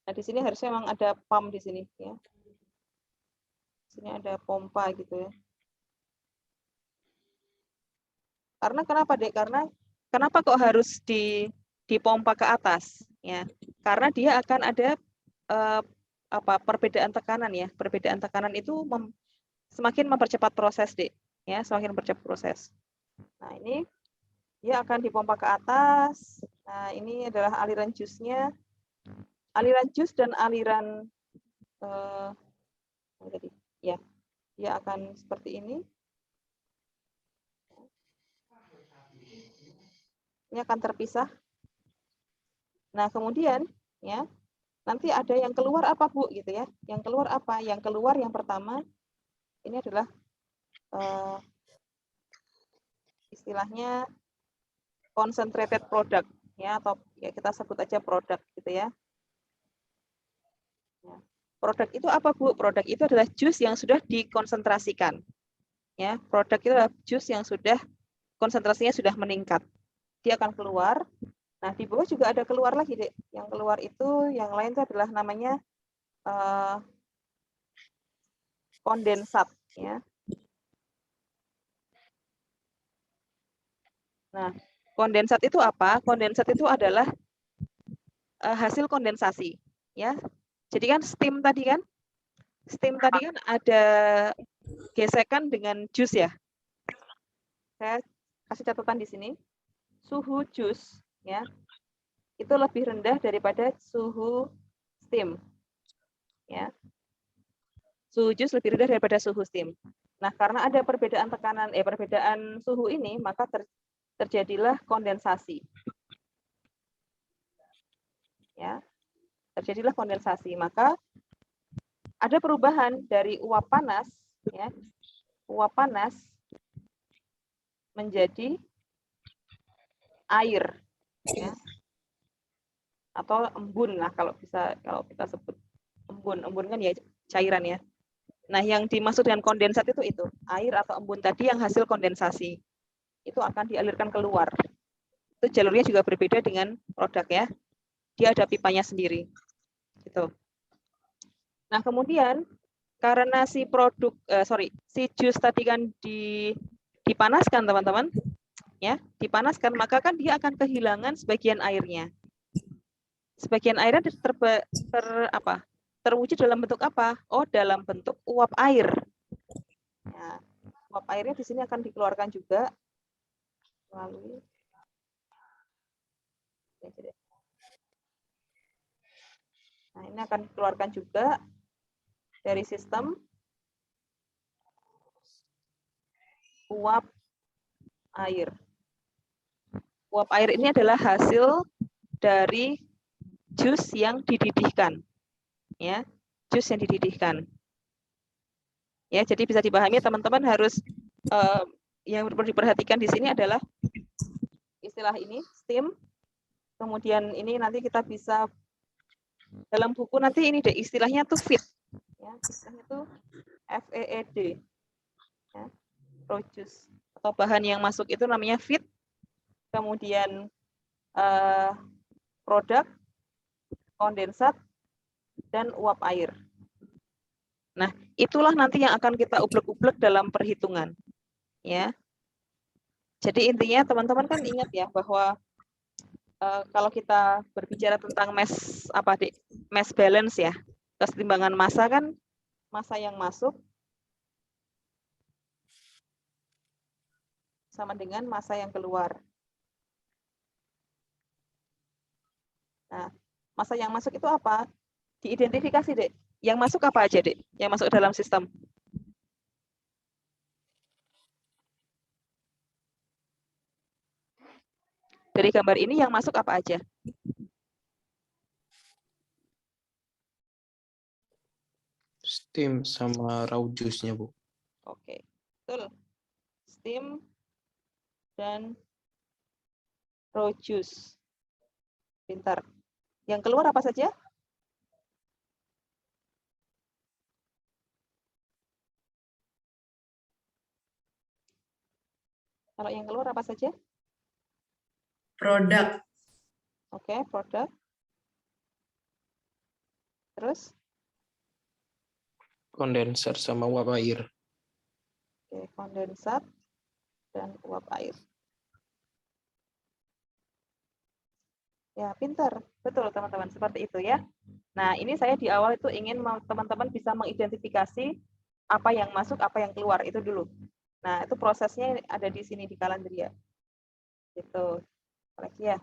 Nah, di sini harusnya memang ada pump di sini ya. Di sini ada pompa gitu ya. Karena kenapa, Dek? Karena kenapa kok harus dipompa ke atas ya? Karena dia akan ada perbedaan tekanan ya. Perbedaan tekanan itu semakin mempercepat proses, Dek. Ya, semakin mempercepat proses. Nah, ini dia akan dipompa ke atas. Nah, ini adalah aliran jusnya. Aliran jus dan aliran ya, dia akan seperti ini. Ini akan terpisah. Nah, kemudian ya, nanti ada yang keluar apa, Bu, gitu ya. Yang keluar apa? Yang keluar yang pertama ini adalah istilahnya concentrated product ya, atau ya kita sebut aja produk gitu ya. Produk itu apa Bu? Produk itu adalah jus yang sudah dikonsentrasikan. Ya, produk itu adalah jus yang sudah konsentrasinya sudah meningkat. Dia akan keluar. Nah, di bawah juga ada keluar lagi, Dek. Yang keluar itu yang lain itu adalah namanya kondensat ya. Nah, kondensat itu apa? Kondensat itu adalah hasil kondensasi ya. Jadi kan steam tadi kan ada gesekan dengan jus ya. Saya kasih catatan di sini. Suhu jus ya itu lebih rendah daripada suhu steam ya. Suhu jus lebih rendah daripada suhu steam. Nah, karena ada perbedaan perbedaan suhu ini, maka terjadilah kondensasi. Ya. Terjadilah kondensasi, maka ada perubahan dari uap panas ya. Uap panas menjadi air ya. Atau embun lah kalau kita sebut embun kan ya cairan ya. Nah, yang dimaksud dengan kondensat itu air atau embun tadi yang hasil kondensasi. Itu akan dialirkan keluar. Itu jalurnya juga berbeda dengan produk ya. Dia ada pipanya sendiri. Gitu. Nah, kemudian karena si jus tadi kan dipanaskan teman-teman. Ya, dipanaskan maka kan dia akan kehilangan sebagian airnya. Sebagian airnya terwujud dalam bentuk apa? Oh, dalam bentuk uap air. Ya, uap airnya di sini akan dikeluarkan juga melalui Nah, ini akan dikeluarkan juga dari sistem uap air. Uap air ini adalah hasil dari jus yang dididihkan. Ya, jus yang dididihkan. Ya, jadi bisa dipahami teman-teman harus yang perlu diperhatikan di sini adalah istilah ini steam. Kemudian ini nanti kita bisa dalam buku nanti ini deh istilahnya tuh feed. Ya, istilahnya tuh FEED. Ya, produce atau bahan yang masuk itu namanya feed. Kemudian produk, kondensat, dan uap air. Nah, itulah nanti yang akan kita ublek-ublek dalam perhitungan. Ya. Jadi intinya teman-teman kan ingat ya bahwa kalau kita berbicara tentang mass balance ya, kesetimbangan massa kan massa yang masuk sama dengan massa yang keluar. Nah, massa yang masuk itu apa? Diidentifikasi, Dek. Yang masuk apa aja, Dek? Yang masuk dalam sistem. Dari gambar ini yang masuk apa aja? Steam sama raw juice-nya, Bu. Oke, betul. Steam dan raw juice. Pintar. Yang keluar apa saja? Kalau yang keluar apa saja? Produk. Oke, produk. Terus? Kondenser sama uap air. Oke, kondensat dan uap air. Ya, pintar. Betul, teman-teman. Seperti itu ya. Nah, ini saya di awal itu ingin teman-teman bisa mengidentifikasi apa yang masuk, apa yang keluar. Itu dulu. Nah, itu prosesnya ada di sini di Calandria. Gitu. Lagi ya.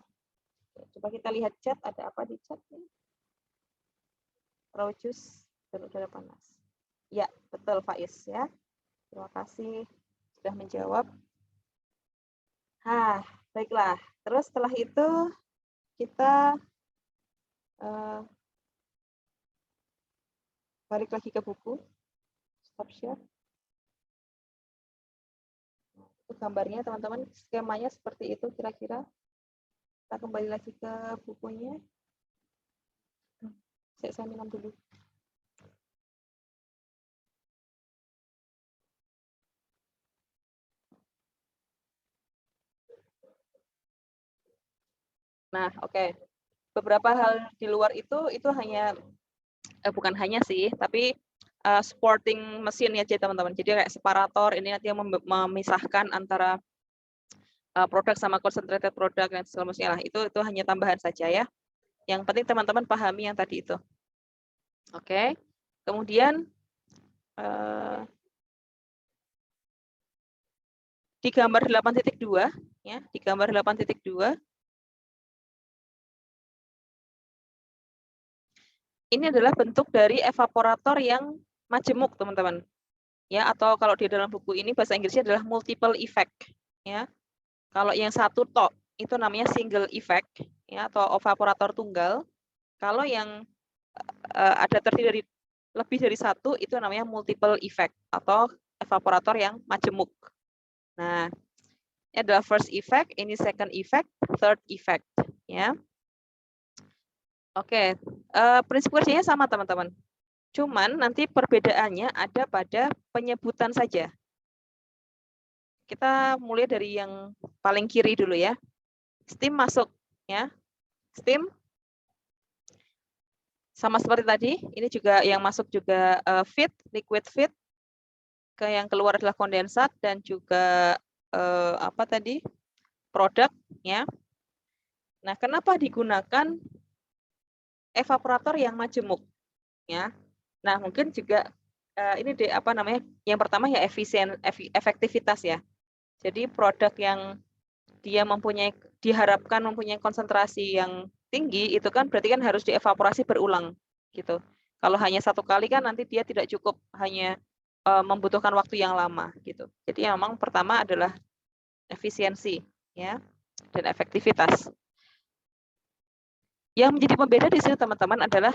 Coba kita lihat chat. Ada apa di chat? Raw juice dan udara panas. Ya, betul Faiz ya. Terima kasih sudah menjawab. Baiklah. Terus setelah itu kita balik lagi ke buku. Stop share. gambarnya teman-teman, skemanya seperti itu kira-kira. Kita kembali lagi ke bukunya. Saya minum dulu. Nah, oke. Beberapa hal di luar itu hanya bukan hanya sih, tapi supporting mesin ya teman-teman. Jadi kayak separator ini nanti yang memisahkan antara produk sama concentrated product dan seterusnya lah. Itu hanya tambahan saja ya. Yang penting teman-teman pahami yang tadi itu. Oke. Kemudian di gambar 8.2 ya, di gambar 8.2 ini adalah bentuk dari evaporator yang majemuk, teman-teman. Ya, atau kalau di dalam buku ini bahasa Inggrisnya adalah multiple effect, ya. Kalau yang satu tok itu namanya single effect, ya, atau evaporator tunggal. Kalau yang ada terdiri dari lebih dari satu itu namanya multiple effect atau evaporator yang majemuk. Nah, ini adalah first effect, ini second effect, third effect, ya. Oke, prinsip kerjanya sama teman-teman. Cuman nanti perbedaannya ada pada penyebutan saja. Kita mulai dari yang paling kiri dulu ya. Steam masuk, ya. Steam sama seperti tadi. Ini juga yang masuk juga feed, liquid feed. Yang keluar adalah kondensat dan juga apa tadi? Produk, ya. Nah, kenapa digunakan evaporator yang majemuk, ya? Nah, mungkin juga ini apa namanya? Yang pertama ya efektivitas ya. Jadi produk yang dia diharapkan mempunyai konsentrasi yang tinggi itu kan berarti kan harus dievaporasi berulang gitu. Kalau hanya satu kali kan nanti dia tidak cukup, hanya membutuhkan waktu yang lama gitu. Jadi yang memang pertama adalah efisiensi ya dan efektivitas. Yang menjadi pembeda di sini teman-teman adalah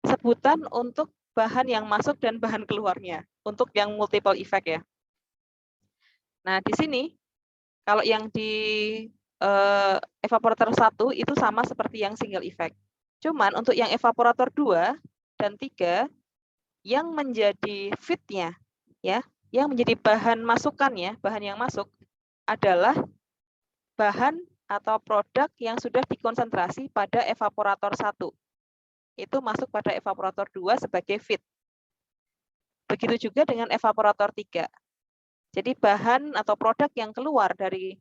sebutan untuk bahan yang masuk dan bahan keluarnya untuk yang multiple effect ya. Nah, di sini kalau yang di evaporator 1 itu sama seperti yang single effect. Cuman untuk yang evaporator 2 dan 3 yang menjadi feed-nya ya, yang menjadi bahan masukannya, bahan yang masuk adalah bahan atau produk yang sudah dikonsentrasi pada evaporator 1. Itu masuk pada evaporator 2 sebagai feed. Begitu juga dengan evaporator 3. Jadi bahan atau produk yang keluar dari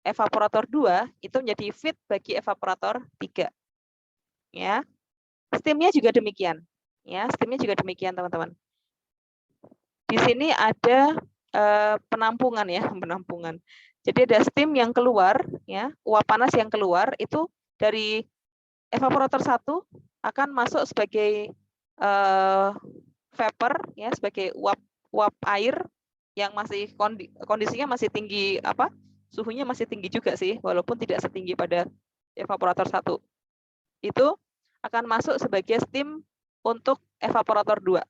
evaporator 2 itu menjadi feed bagi evaporator 3. Ya. Steamnya juga demikian. Ya, steamnya juga demikian, teman-teman. Di sini ada penampungan ya, penampungan. Jadi ada steam yang keluar ya, uap panas yang keluar itu dari evaporator 1 akan masuk sebagai vapor ya, sebagai uap air yang masih kondisinya masih tinggi, apa? Suhunya masih tinggi juga sih, walaupun tidak setinggi pada evaporator 1. Itu akan masuk sebagai steam untuk evaporator 2.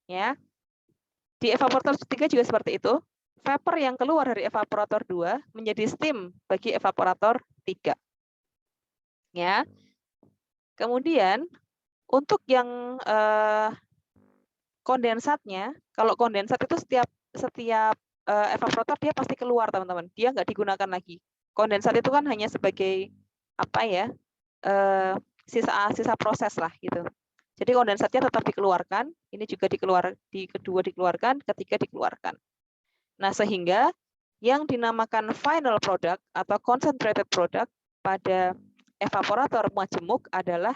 Ya. Di evaporator 3 juga seperti itu. Vapor yang keluar dari evaporator 2 menjadi steam bagi evaporator 3. Ya. Kemudian untuk yang kondensatnya, kalau kondensat itu setiap evaporator dia pasti keluar, teman-teman. Dia nggak digunakan lagi. Kondensat itu kan hanya sebagai apa ya? Sisa proses lah gitu. Jadi kondensatnya tetap dikeluarkan, ini juga kedua dikeluarkan, ketiga dikeluarkan. Nah, sehingga yang dinamakan final product atau concentrated product pada evaporator majemuk adalah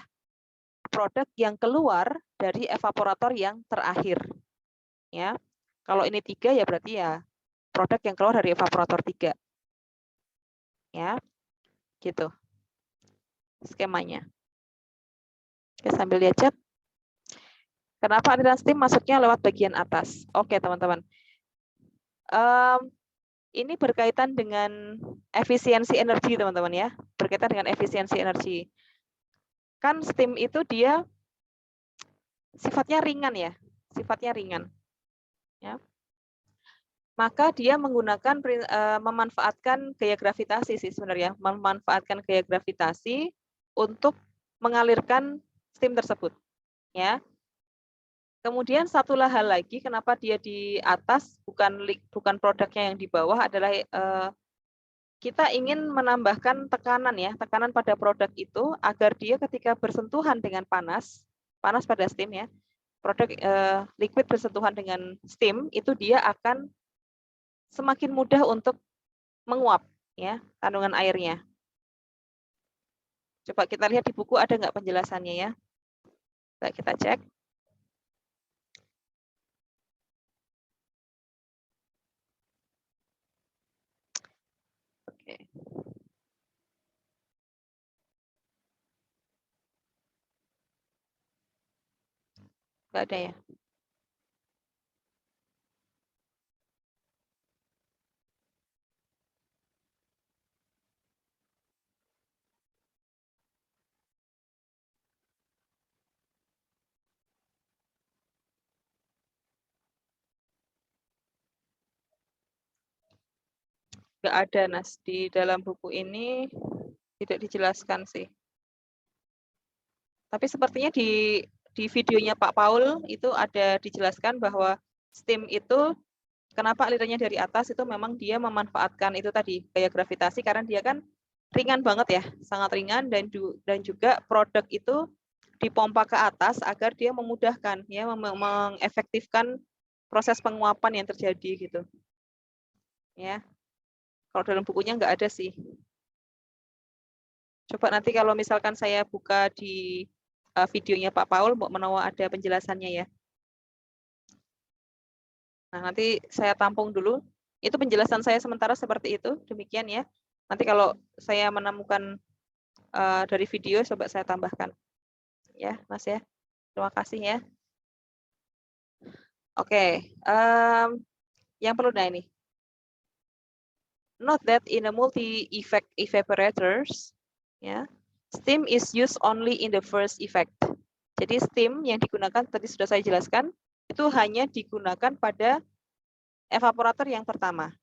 produk yang keluar dari evaporator yang terakhir. Ya. Kalau ini 3 ya berarti ya produk yang keluar dari evaporator 3. Ya. Gitu. Skemanya. Oke, sambil lihat chat. Kenapa aliran steam masuknya lewat bagian atas? Oke, teman-teman. Ini berkaitan dengan efisiensi energi, teman-teman ya. Berkaitan dengan efisiensi energi. Kan steam itu dia sifatnya ringan ya. Sifatnya ringan. Ya. maka dia menggunakan memanfaatkan gaya gravitasi sih sebenarnya, memanfaatkan gaya gravitasi untuk mengalirkan steam tersebut, ya. Kemudian satulah hal lagi, kenapa dia di atas bukan produknya yang di bawah adalah kita ingin menambahkan tekanan ya, tekanan pada produk itu agar dia ketika bersentuhan dengan panas pada steam ya, produk liquid bersentuhan dengan steam itu dia akan semakin mudah untuk menguap ya kandungan airnya. Coba kita lihat di buku ada nggak penjelasannya ya. Coba kita cek. Oke. Nggak ada ya. Nggak ada, Nas. Di dalam buku ini tidak dijelaskan sih. Tapi sepertinya di videonya Pak Paul itu ada dijelaskan bahwa steam itu kenapa alirannya dari atas itu memang dia memanfaatkan itu tadi gaya gravitasi karena dia kan ringan banget ya, sangat ringan dan juga produk itu dipompa ke atas agar dia memudahkan ya mengefektifkan proses penguapan yang terjadi gitu. Ya. Kalau dalam bukunya nggak ada sih. Coba nanti kalau misalkan saya buka di videonya Pak Paul, Mbak Menawa ada penjelasannya ya. Nah, nanti saya tampung dulu. Itu penjelasan saya sementara seperti itu, demikian ya. Nanti kalau saya menemukan dari video, coba saya tambahkan. Ya, Mas ya. Terima kasih ya. Oke, yang perlu nah ini. Note that in a multi-effect evaporators, ya, steam is used only in the first effect. Jadi steam yang digunakan tadi sudah saya jelaskan itu hanya digunakan pada evaporator yang pertama.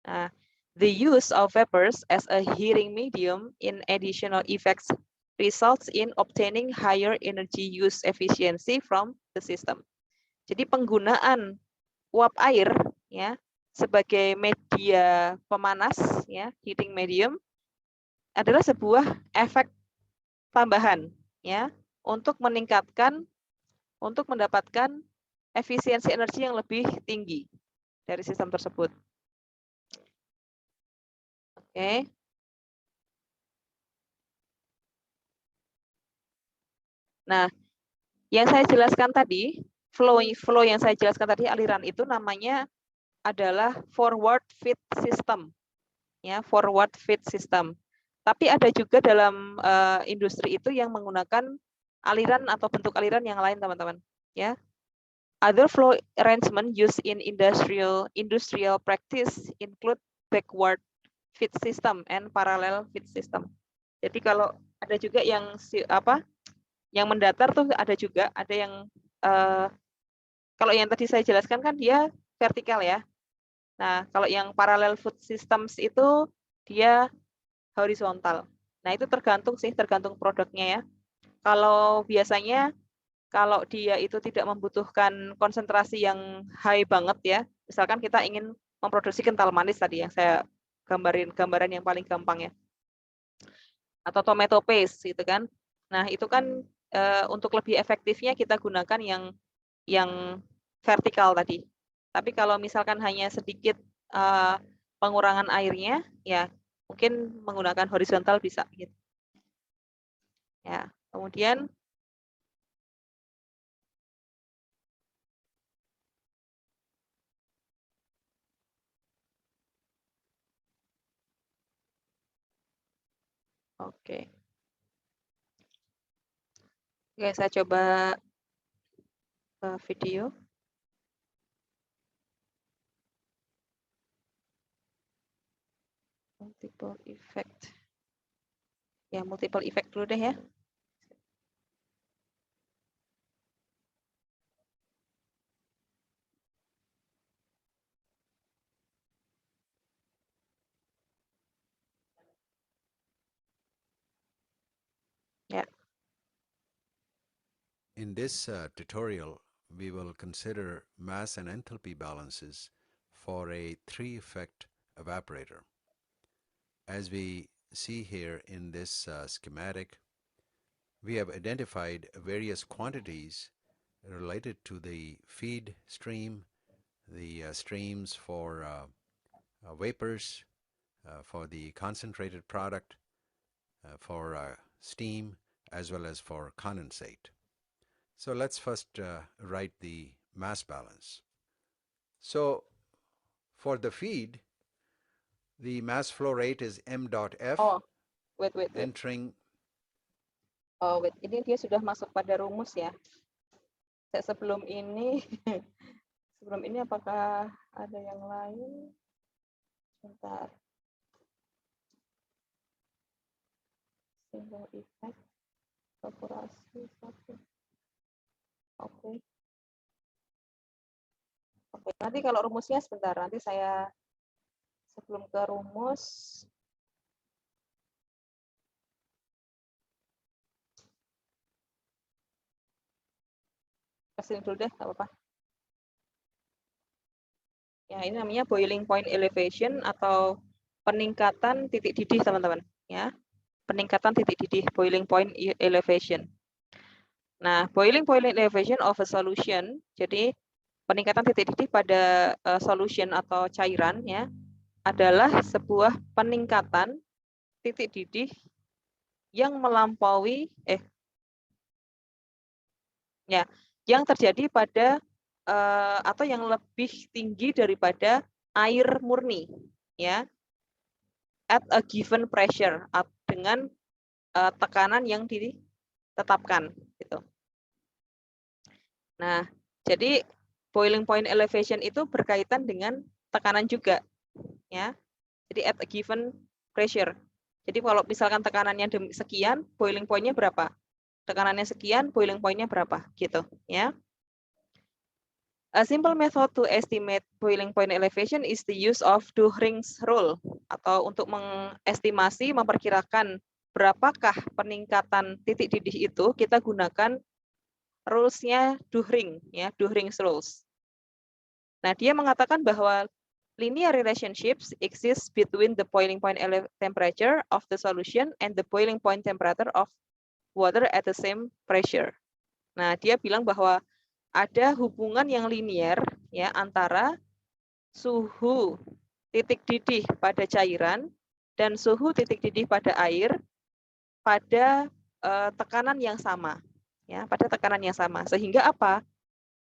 Nah, the use of vapors as a heating medium in additional effects results in obtaining higher energy use efficiency from the system. Jadi penggunaan uap air ya sebagai media pemanas ya, heating medium adalah sebuah efek tambahan ya untuk mendapatkan efisiensi energi yang lebih tinggi dari sistem tersebut. Oke. Nah, yang saya jelaskan tadi, flow yang saya jelaskan tadi, aliran itu namanya adalah forward feed system. Ya, forward feed system. Tapi ada juga dalam industri itu yang menggunakan aliran atau bentuk aliran yang lain, teman-teman. Ya. Other flow arrangement used in industrial practice include backward feed system and parallel feed system. Jadi kalau ada juga yang yang mendatar tuh ada yang kalau yang tadi saya jelaskan kan dia vertikal ya. Nah, kalau yang parallel food systems itu dia horizontal. Nah, itu tergantung produknya ya. Kalau biasanya kalau dia itu tidak membutuhkan konsentrasi yang high banget ya. Misalkan kita ingin memproduksi kental manis tadi yang saya gambaran yang paling gampang ya. Atau tomato paste gitu kan. Nah, itu kan untuk lebih efektifnya kita gunakan yang vertikal tadi. Tapi kalau misalkan hanya sedikit pengurangan airnya, ya mungkin menggunakan horizontal bisa gitu. Ya, kemudian oke. Oke, saya coba video. Multiple effect. Ya, multiple effect dulu deh ya. In this tutorial, we will consider mass and enthalpy balances for a three-effect evaporator. As we see here in this schematic, we have identified various quantities related to the feed stream, the streams for vapors, for the concentrated product, for steam, as well as for condensate. So let's first write the mass balance. So for the feed, the mass flow rate is m dot f Oh, wait. entering. Oh, wait. Ini dia sudah masuk pada rumus ya. Sebelum ini, sebelum ini apakah ada yang lain? Sebentar. Single effect, evaporasi, satu. Oke. Oke, nanti kalau rumusnya sebentar. Nanti saya sebelum ke rumus, kesini dulu deh, nggak apa-apa. Ya, ini namanya boiling point elevation atau peningkatan titik didih, teman-teman. Ya, peningkatan titik didih, boiling point elevation. Nah, boiling point elevation of a solution, jadi peningkatan titik didih pada solution atau cairan, ya, adalah sebuah peningkatan titik didih yang melampaui, yang terjadi pada atau yang lebih tinggi daripada air murni, ya, at a given pressure, dengan tekanan yang ditetapkan, gitu. Nah, jadi boiling point elevation itu berkaitan dengan tekanan juga, ya. Jadi at a given pressure. Jadi kalau misalkan tekanannya sekian, boiling point-nya berapa? Tekanannya sekian, boiling point-nya berapa, gitu, ya. A simple method to estimate boiling point elevation is the use of Duhring's rule, atau untuk mengestimasi, memperkirakan berapakah peningkatan titik didih itu, kita gunakan rules-nya Duhring, ya, Duhring's rules. Nah, dia mengatakan bahwa linear relationships exist between the boiling point temperature of the solution and the boiling point temperature of water at the same pressure. Nah, dia bilang bahwa ada hubungan yang linear, ya, antara suhu titik didih pada cairan dan suhu titik didih pada air pada tekanan yang sama, ya, pada tekanan yang sama. Sehingga apa?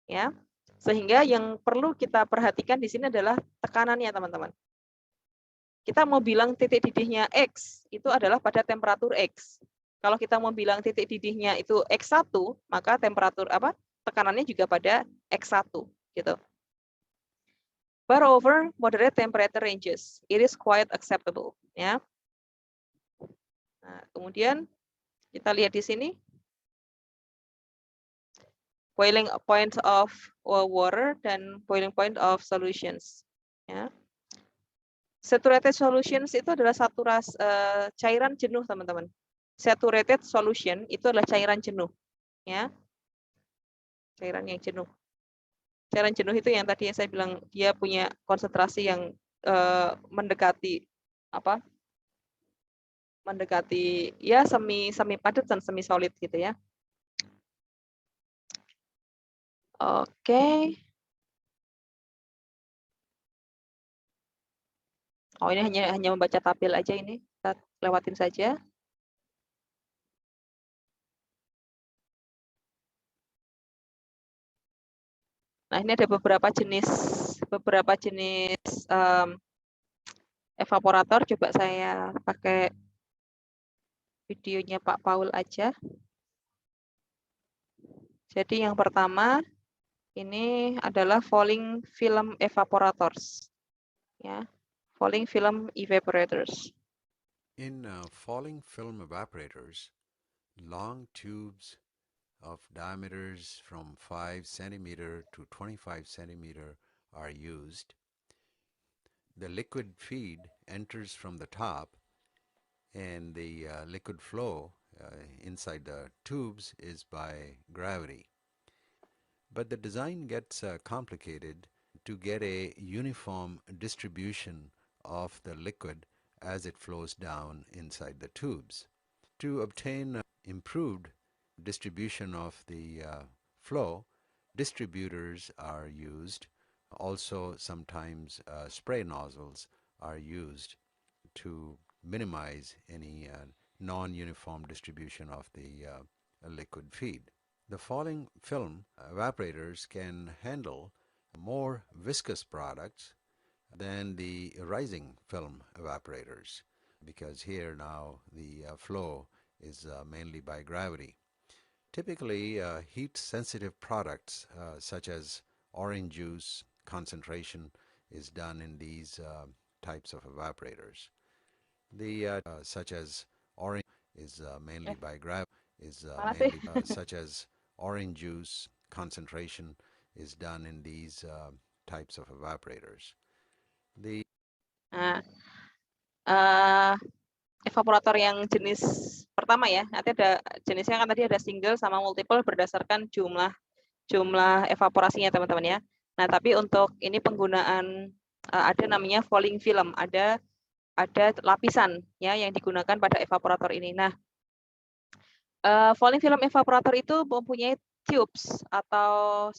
Ya, sehingga yang perlu kita perhatikan di sini adalah tekanannya, teman-teman. Kita mau bilang titik didihnya X, itu adalah pada temperatur X. Kalau kita mau bilang titik didihnya itu X1, maka temperatur tekanannya juga pada X1, gitu. But over moderate temperature ranges, it is quite acceptable, ya. Nah, kemudian kita lihat di sini boiling point of water dan boiling point of solutions, ya. Saturated solutions itu adalah cairan jenuh, teman-teman. Saturated solution itu adalah cairan jenuh, ya. Cairan yang jenuh. Cairan jenuh itu yang tadi saya bilang dia punya konsentrasi yang mendekati mendekati ya semi padat dan semi solid, gitu ya. Oke. Oh, ini hanya membaca tabel aja, ini kita lewatin saja. Nah, ini ada beberapa jenis evaporator. Coba saya pakai videonya Pak Paul aja. Jadi yang pertama ini adalah falling film evaporators, ya, falling film evaporators. In falling film evaporators, long tubes of diameters from 5 centimeter to 25 centimeter are used. The liquid feed enters from the top, and the liquid flow inside the tubes is by gravity. But the design gets complicated to get a uniform distribution of the liquid as it flows down inside the tubes. To obtain improved distribution of the flow, distributors are used. Also, sometimes spray nozzles are used to minimize any non-uniform distribution of the liquid feed. The falling film evaporators can handle more viscous products than the rising film evaporators, because here now the flow is mainly by gravity. Typically, heat-sensitive products such as orange juice concentration is done in these types of evaporators. The such as orange is mainly by gravity. Such as orange juice concentration is done in these types of evaporators. The Evaporator yang jenis pertama ya, nanti ada jenisnya kan tadi ada single sama multiple berdasarkan jumlah evaporasinya teman-teman ya. Nah tapi untuk ini penggunaan ada namanya falling film, ada lapisan ya yang digunakan pada evaporator ini. Nah falling film evaporator itu mempunyai tubes atau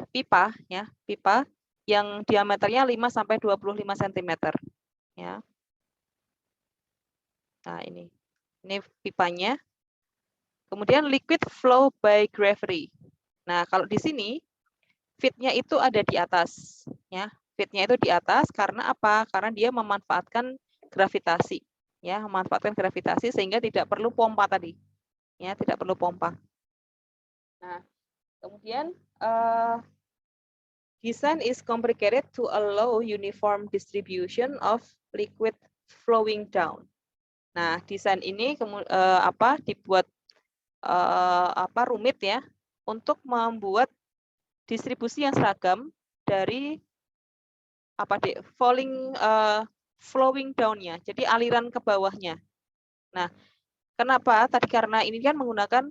pipa ya, pipa yang diameternya 5 sampai 25 cm ya. Nah, ini pipanya. Kemudian liquid flow by gravity. Nah, kalau di sini feed-nya itu ada di atas ya. Feed-nya itu di atas karena apa? Karena dia memanfaatkan gravitasi ya, memanfaatkan gravitasi sehingga tidak perlu pompa tadi. Ya, tidak perlu pompa. Nah, kemudian design is complicated to allow uniform distribution of liquid flowing down. Nah, desain ini dibuat rumit ya untuk membuat distribusi yang seragam dari flowing down-nya. Jadi aliran ke bawahnya. Nah, kenapa? Tadi karena ini kan menggunakan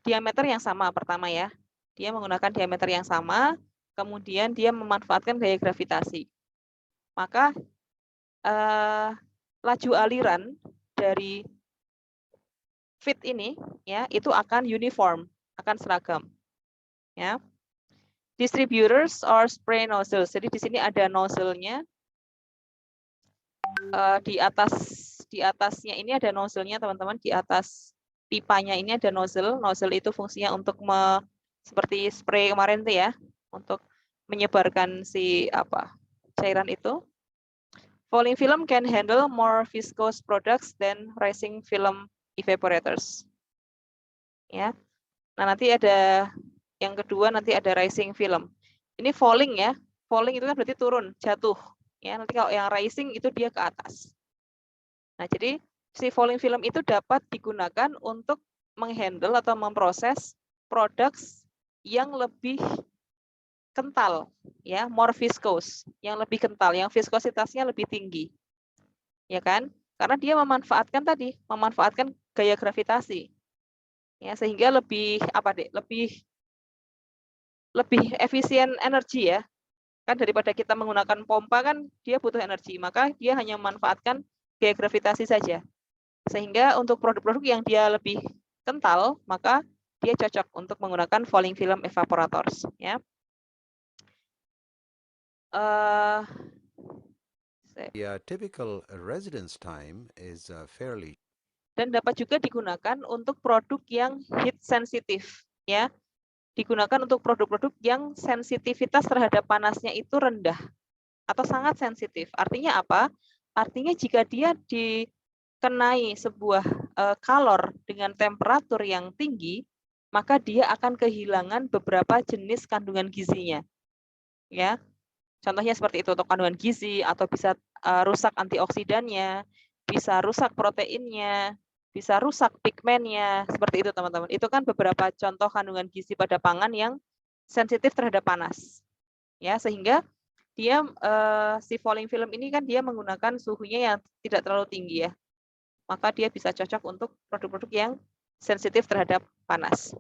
diameter yang sama pertama ya. Dia menggunakan diameter yang sama, kemudian dia memanfaatkan gaya gravitasi. Maka laju aliran dari feed ini ya itu akan uniform, akan seragam. Ya. Distributors or spray nozzles. Jadi di sini ada nozzle-nya. Di atasnya ini ada nozzle-nya teman-teman. Di atas pipanya ini ada nozzle. Nozzle itu fungsinya untuk seperti spray kemarin tuh ya, untuk menyebarkan cairan itu. Falling film can handle more viscous products than rising film evaporators. Ya. Nah, nanti ada yang kedua, nanti ada rising film. Ini falling ya. Falling itu kan berarti turun, jatuh. Ya, nanti kalau yang rising itu dia ke atas. Nah, jadi si falling film itu dapat digunakan untuk menghandle atau memproses products yang lebih kental, ya, more viscous, yang lebih kental, yang viskositasnya lebih tinggi, ya kan? Karena dia memanfaatkan gaya gravitasi, ya, sehingga lebih lebih efisien energi ya, kan daripada kita menggunakan pompa kan dia butuh energi, maka dia hanya memanfaatkan gaya gravitasi saja, sehingga untuk produk-produk yang dia lebih kental, maka dia cocok untuk menggunakan falling film evaporators, ya. Typical residence time is fairly. Dan dapat juga digunakan untuk produk yang heat sensitif, ya. Digunakan untuk produk-produk yang sensitivitas terhadap panasnya itu rendah atau sangat sensitif. Artinya apa? Artinya jika dia dikenai sebuah kalor dengan temperatur yang tinggi, maka dia akan kehilangan beberapa jenis kandungan gizinya. Ya. Contohnya seperti itu untuk kandungan gizi, atau bisa rusak antioksidannya, bisa rusak proteinnya, bisa rusak pigmennya, seperti itu teman-teman. Itu kan beberapa contoh kandungan gizi pada pangan yang sensitif terhadap panas. Ya, sehingga dia si falling film ini kan dia menggunakan suhunya yang tidak terlalu tinggi ya. maka dia bisa cocok untuk produk-produk yang sensitif terhadap panas.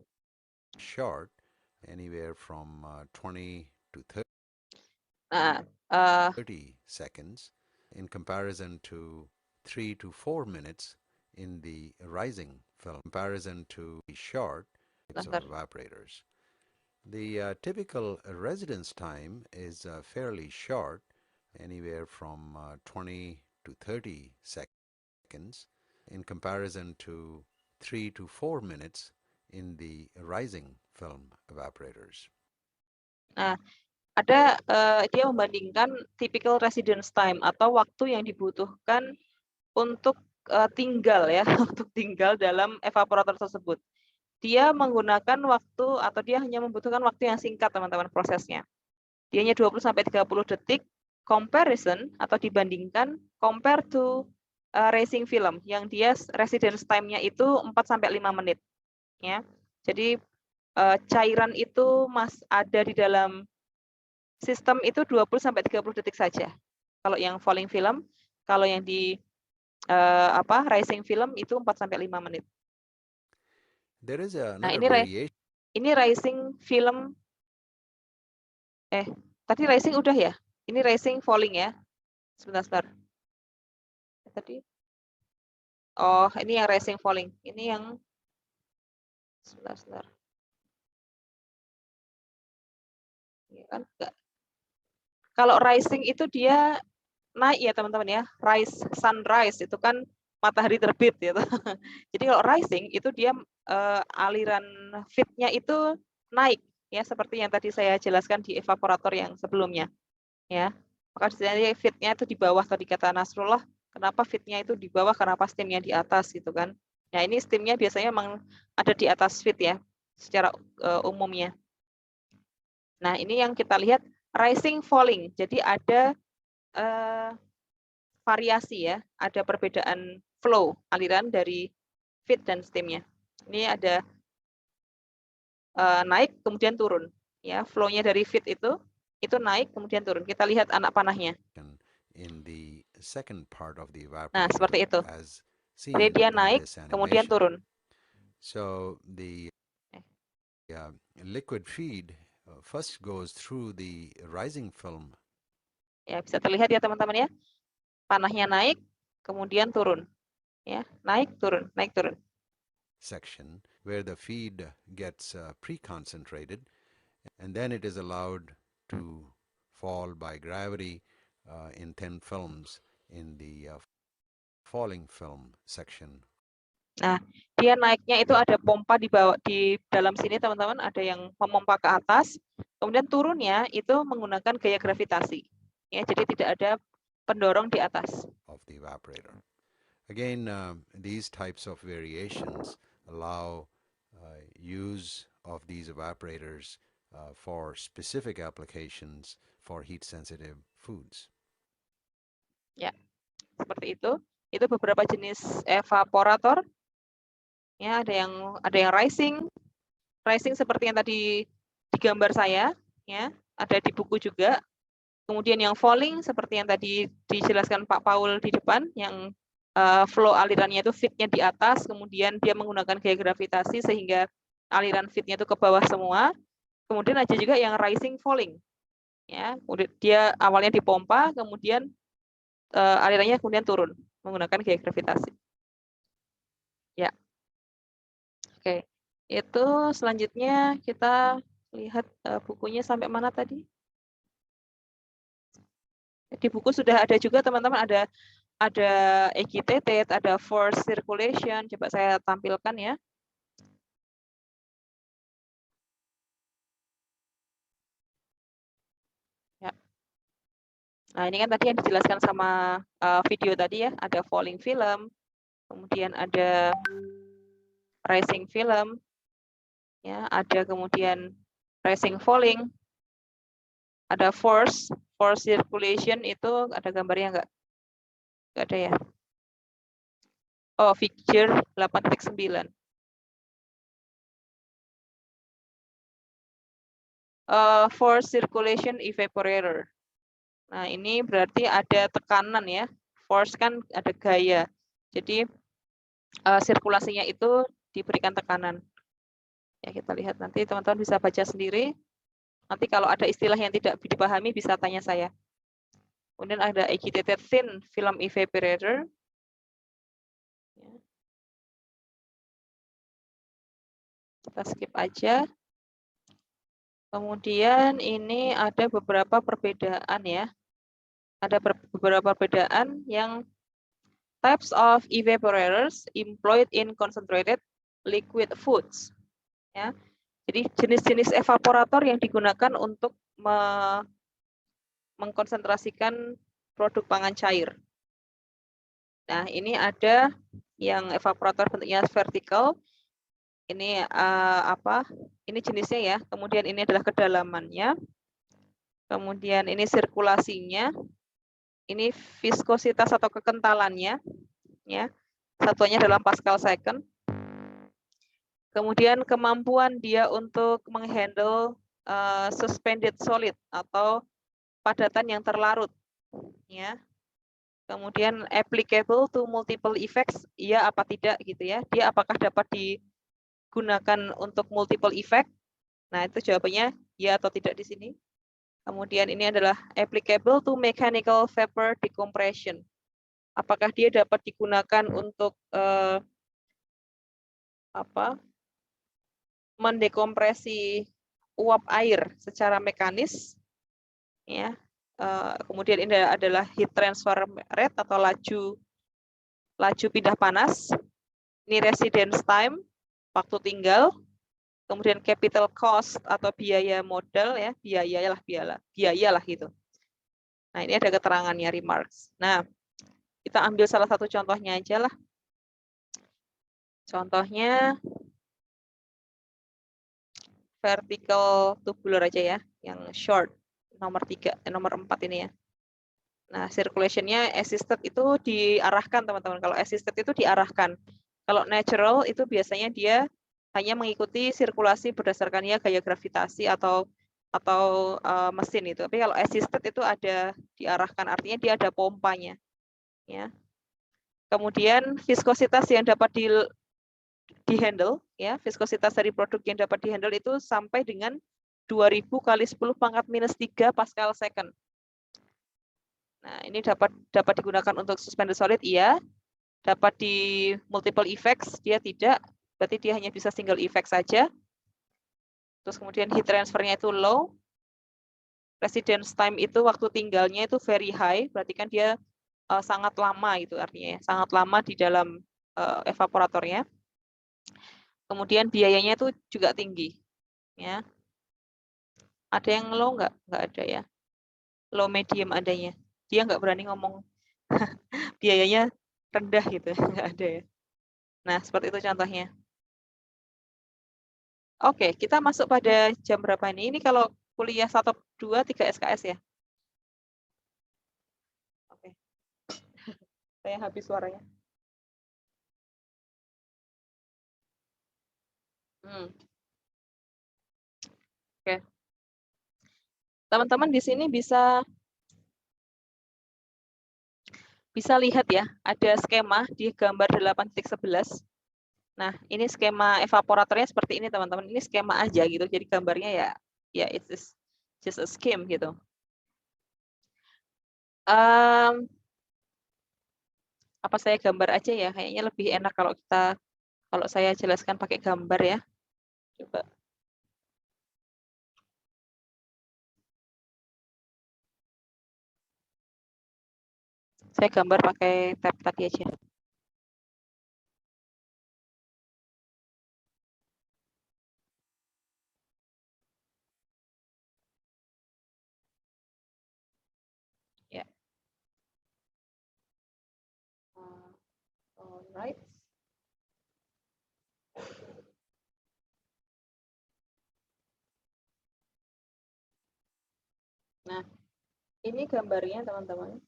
Short, anywhere from 20 to 30 Nah, 30 seconds in comparison to 3 to 4 minutes in the rising film, comparison to the short types of evaporators. The typical residence time is fairly short, anywhere from 20 to 30 seconds in comparison to 3 to 4 minutes in the rising film evaporators. nah, ada dia membandingkan typical residence time atau waktu yang dibutuhkan untuk tinggal ya, untuk tinggal dalam evaporator tersebut. Dia menggunakan waktu atau dia hanya membutuhkan waktu yang singkat teman-teman prosesnya. Dia hanya 20 sampai 30 detik comparison atau dibandingkan compare to racing film yang dia residence time-nya itu 4 sampai 5 menit ya. Jadi cairan itu ada di dalam sistem itu 20 sampai 30 detik saja. Kalau yang falling film, kalau yang di rising film itu 4 sampai 5 menit. There is Nah, another variation. Ini rising film tadi rising udah ya? Ini rising falling ya. Sebentar. Tadi. Oh, ini yang rising falling. Ini yang sebentar. Ya kan enggak. Kalau rising itu dia naik ya teman-teman ya. Sunrise itu kan matahari terbit gitu. Jadi kalau rising itu dia aliran feed-nya itu naik ya seperti yang tadi saya jelaskan di evaporator yang sebelumnya ya. Maka sebenarnya feed-nya itu di bawah tadi kata Nasrullah, kenapa feed-nya itu di bawah, kenapa steam-nya di atas gitu kan. Nah, ini steam-nya biasanya memang ada di atas feed ya secara umumnya. Nah, ini yang kita lihat rising falling. Jadi ada variasi ya, ada perbedaan flow, aliran dari feed dan steam-nya. Ini ada naik kemudian turun. Ya, flow-nya dari feed itu naik kemudian turun. Kita lihat anak panahnya. In the second part of the Nah, evaporator, seperti itu. as Jadi seen dia in naik this kemudian animation. turun. So the liquid feed first goes through the rising film. Ya, bisa terlihat ya teman-teman ya. Panahnya naik kemudian turun. Ya, naik turun, naik turun. Section where the feed gets pre-concentrated, and then it is allowed to fall by gravity in thin films in the falling film section. Nah, dia naiknya itu ada pompa di bawah, di dalam sini teman-teman, ada yang memompa ke atas, kemudian turunnya itu menggunakan gaya gravitasi. Ya, jadi tidak ada pendorong di atas. Of the evaporator. Again, these types of variations allow use of these evaporators for specific applications for heat-sensitive foods. Ya, seperti itu. Itu beberapa jenis evaporator. Ya, ada yang rising seperti yang tadi di gambar saya, ya, ada di buku juga. Kemudian yang falling seperti yang tadi dijelaskan Pak Paul di depan, yang flow alirannya itu feed-nya di atas, kemudian dia menggunakan gaya gravitasi sehingga aliran feed-nya itu ke bawah semua. Kemudian ada juga yang rising falling. Ya, dia awalnya dipompa, kemudian alirannya kemudian turun menggunakan gaya gravitasi. Ya. Oke. Itu selanjutnya kita lihat bukunya sampai mana tadi? Di buku sudah ada juga teman-teman, ada agitated, ada force circulation. Coba saya tampilkan ya. Ya. Nah, ini kan tadi yang dijelaskan sama video tadi ya, ada falling film, kemudian ada rising film, ya, ada kemudian rising falling, ada force circulation, itu ada gambarnya enggak? Enggak ada ya? Oh, figure 8.9. Force circulation evaporator. Nah, ini berarti ada tekanan ya. Force kan ada gaya. Jadi sirkulasinya itu diberikan tekanan. Ya, kita lihat nanti teman-teman bisa baca sendiri. Nanti kalau ada istilah yang tidak dipahami bisa tanya saya. Kemudian ada agitated thin film evaporator. Ya. Kita skip aja. Kemudian ini ada beberapa perbedaan ya. Ada beberapa perbedaan yang types of evaporators employed in concentrated liquid foods. Ya. Jadi jenis-jenis evaporator yang digunakan untuk mengkonsentrasikan produk pangan cair. Nah, ini ada yang evaporator bentuknya vertikal. Ini Ini jenisnya ya. Kemudian ini adalah kedalamannya. Kemudian ini sirkulasinya. Ini viskositas atau kekentalannya. Ya. Satuannya dalam Pascal second. Kemudian kemampuan dia untuk menghandle suspended solid atau padatan yang terlarut. Ya. Kemudian applicable to multiple effects, iya apa tidak gitu ya. Dia apakah dapat digunakan untuk multiple effect? Nah, itu jawabannya ya atau tidak di sini. Kemudian ini adalah applicable to mechanical vapor decompression. Apakah dia dapat digunakan untuk mendekompresi uap air secara mekanis? Ya. Kemudian ini adalah heat transfer rate atau laju pindah panas. Ini residence time, waktu tinggal. Kemudian capital cost atau biaya modal ya, biayalah gitu. Nah, ini ada keterangannya remarks. Nah, kita ambil salah satu contohnya aja lah. Contohnya vertical tubular aja ya, yang short nomor 4 ini ya. Nah, circulation-nya assisted itu diarahkan teman-teman. Kalau assisted itu diarahkan. Kalau natural itu biasanya dia hanya mengikuti sirkulasi berdasarkan ya gaya gravitasi atau mesin itu. Tapi kalau assisted itu ada diarahkan, artinya dia ada pompanya. Ya. Kemudian viskositas yang dapat dihandle, ya, viskositas dari produk yang dapat dihandle itu sampai dengan 2000 kali 10 pangkat minus 3 Pascal second. Nah, ini dapat digunakan untuk suspended solid, iya. Dapat di multiple effects, dia tidak. Berarti dia hanya bisa single effect saja. Terus kemudian heat transfernya itu low. Residence time itu waktu tinggalnya itu very high. Berarti kan dia sangat lama itu artinya ya. Sangat lama di dalam evaporatornya. Kemudian biayanya itu juga tinggi. Ya. Ada yang low nggak? Nggak ada ya. Low medium adanya. Dia nggak berani ngomong biayanya rendah gitu. Nggak ada ya. Nah, seperti itu contohnya. Oke, kita masuk pada jam berapa ini? Ini kalau kuliah 1, 2, 3 SKS ya? Oke. Saya habis suaranya. Oke. Teman-teman di sini bisa lihat ya, ada skema di gambar 8.11. Nah, ini skema evaporatornya seperti ini teman-teman. Ini skema aja gitu. Jadi gambarnya ya it's just a scheme gitu. Apa saya gambar aja ya? Kayaknya lebih enak kalau saya jelaskan pakai gambar ya. Coba. Saya gambar pakai tab tadi aja. Ya. Alright. Nah, ini gambarnya teman-teman.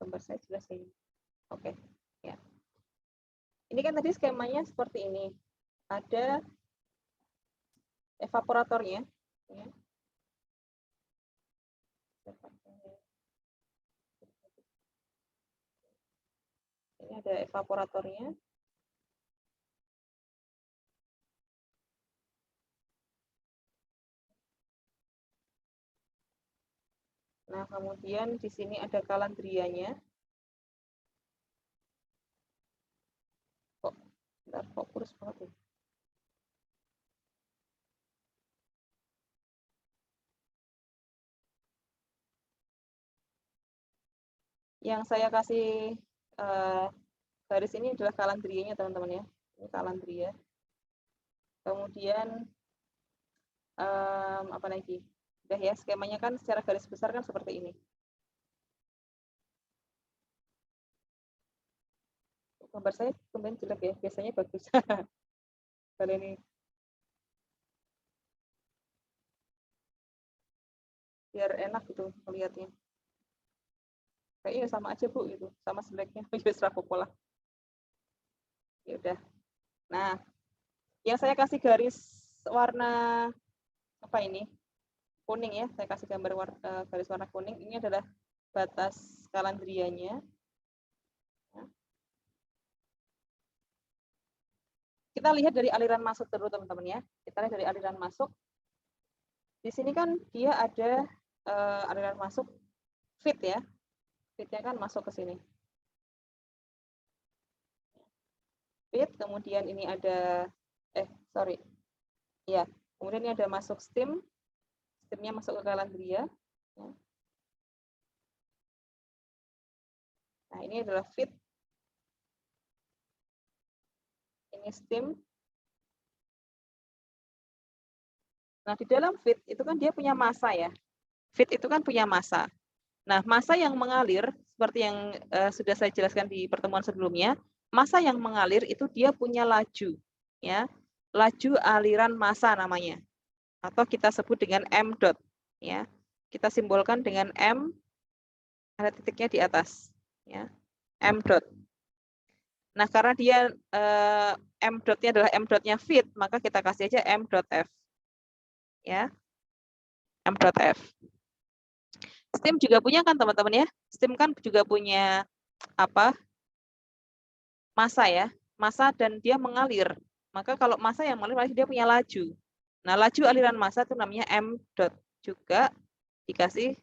Gambar saya jelas ini. Oke, ya. Ini kan tadi skemanya seperti ini. Ada evaporatornya. Ya. Ini Ini ada evaporatornya. Nah, kemudian di sini ada kalandrianya. Kok kurus banget ya? Yang saya kasih garis ini adalah kalandrianya, teman-teman ya. Ini kalandria. Kemudian apa lagi? Udah ya, skemanya kan secara garis besar kan seperti ini. Gambar saya kemarin jelek ya, biasanya bagus. Kali ini biar enak gitu melihatnya. Kayaknya sama aja Bu gitu, sama jeleknya. Ya pola. Ya udah. Nah, yang saya kasih garis warna apa ini? Kuning ya, saya kasih gambar garis warna kuning. Ini adalah batas kalandrianya. Kita lihat dari aliran masuk dulu teman-teman ya. Kita lihat dari aliran masuk. Di sini kan dia ada aliran masuk feed ya. Feed-nya kan masuk ke sini. Feed, kemudian ini ada ya, kemudian ini ada masuk stem. Stemnya masuk ke kalandria. Nah, ini adalah feed. Ini stem. Nah, di dalam feed itu kan dia punya massa ya. Feed itu kan punya massa. Nah, massa yang mengalir, seperti yang sudah saya jelaskan di pertemuan sebelumnya, massa yang mengalir itu dia punya laju. Ya, laju aliran massa namanya. Atau kita sebut dengan M dot. Ya, kita simbolkan dengan M, ada titiknya di atas. Ya, M dot. Nah, karena dia M dotnya adalah M dotnya feed, maka kita kasih aja M dot F. Ya, M dot F. Stem juga punya kan teman-teman ya? Stem kan juga punya apa? Massa ya, massa dan dia mengalir. Maka kalau massa yang mengalir dia punya laju. Nah, laju aliran massa itu namanya M dot, juga dikasih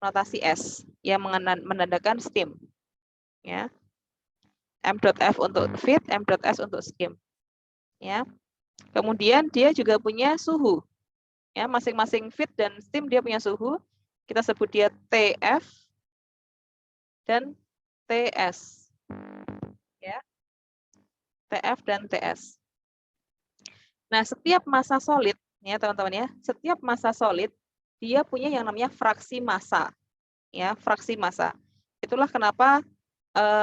notasi S yang menandakan stem. Ya. M dot F untuk feed, M dot S untuk stem. Ya. Kemudian dia juga punya suhu. Ya, masing-masing feed dan stem dia punya suhu. Kita sebut dia TF dan TS. Ya. TF dan TS. Nah, setiap massa solid, ya teman-teman ya, setiap massa solid dia punya yang namanya fraksi massa. Ya, fraksi massa. Itulah kenapa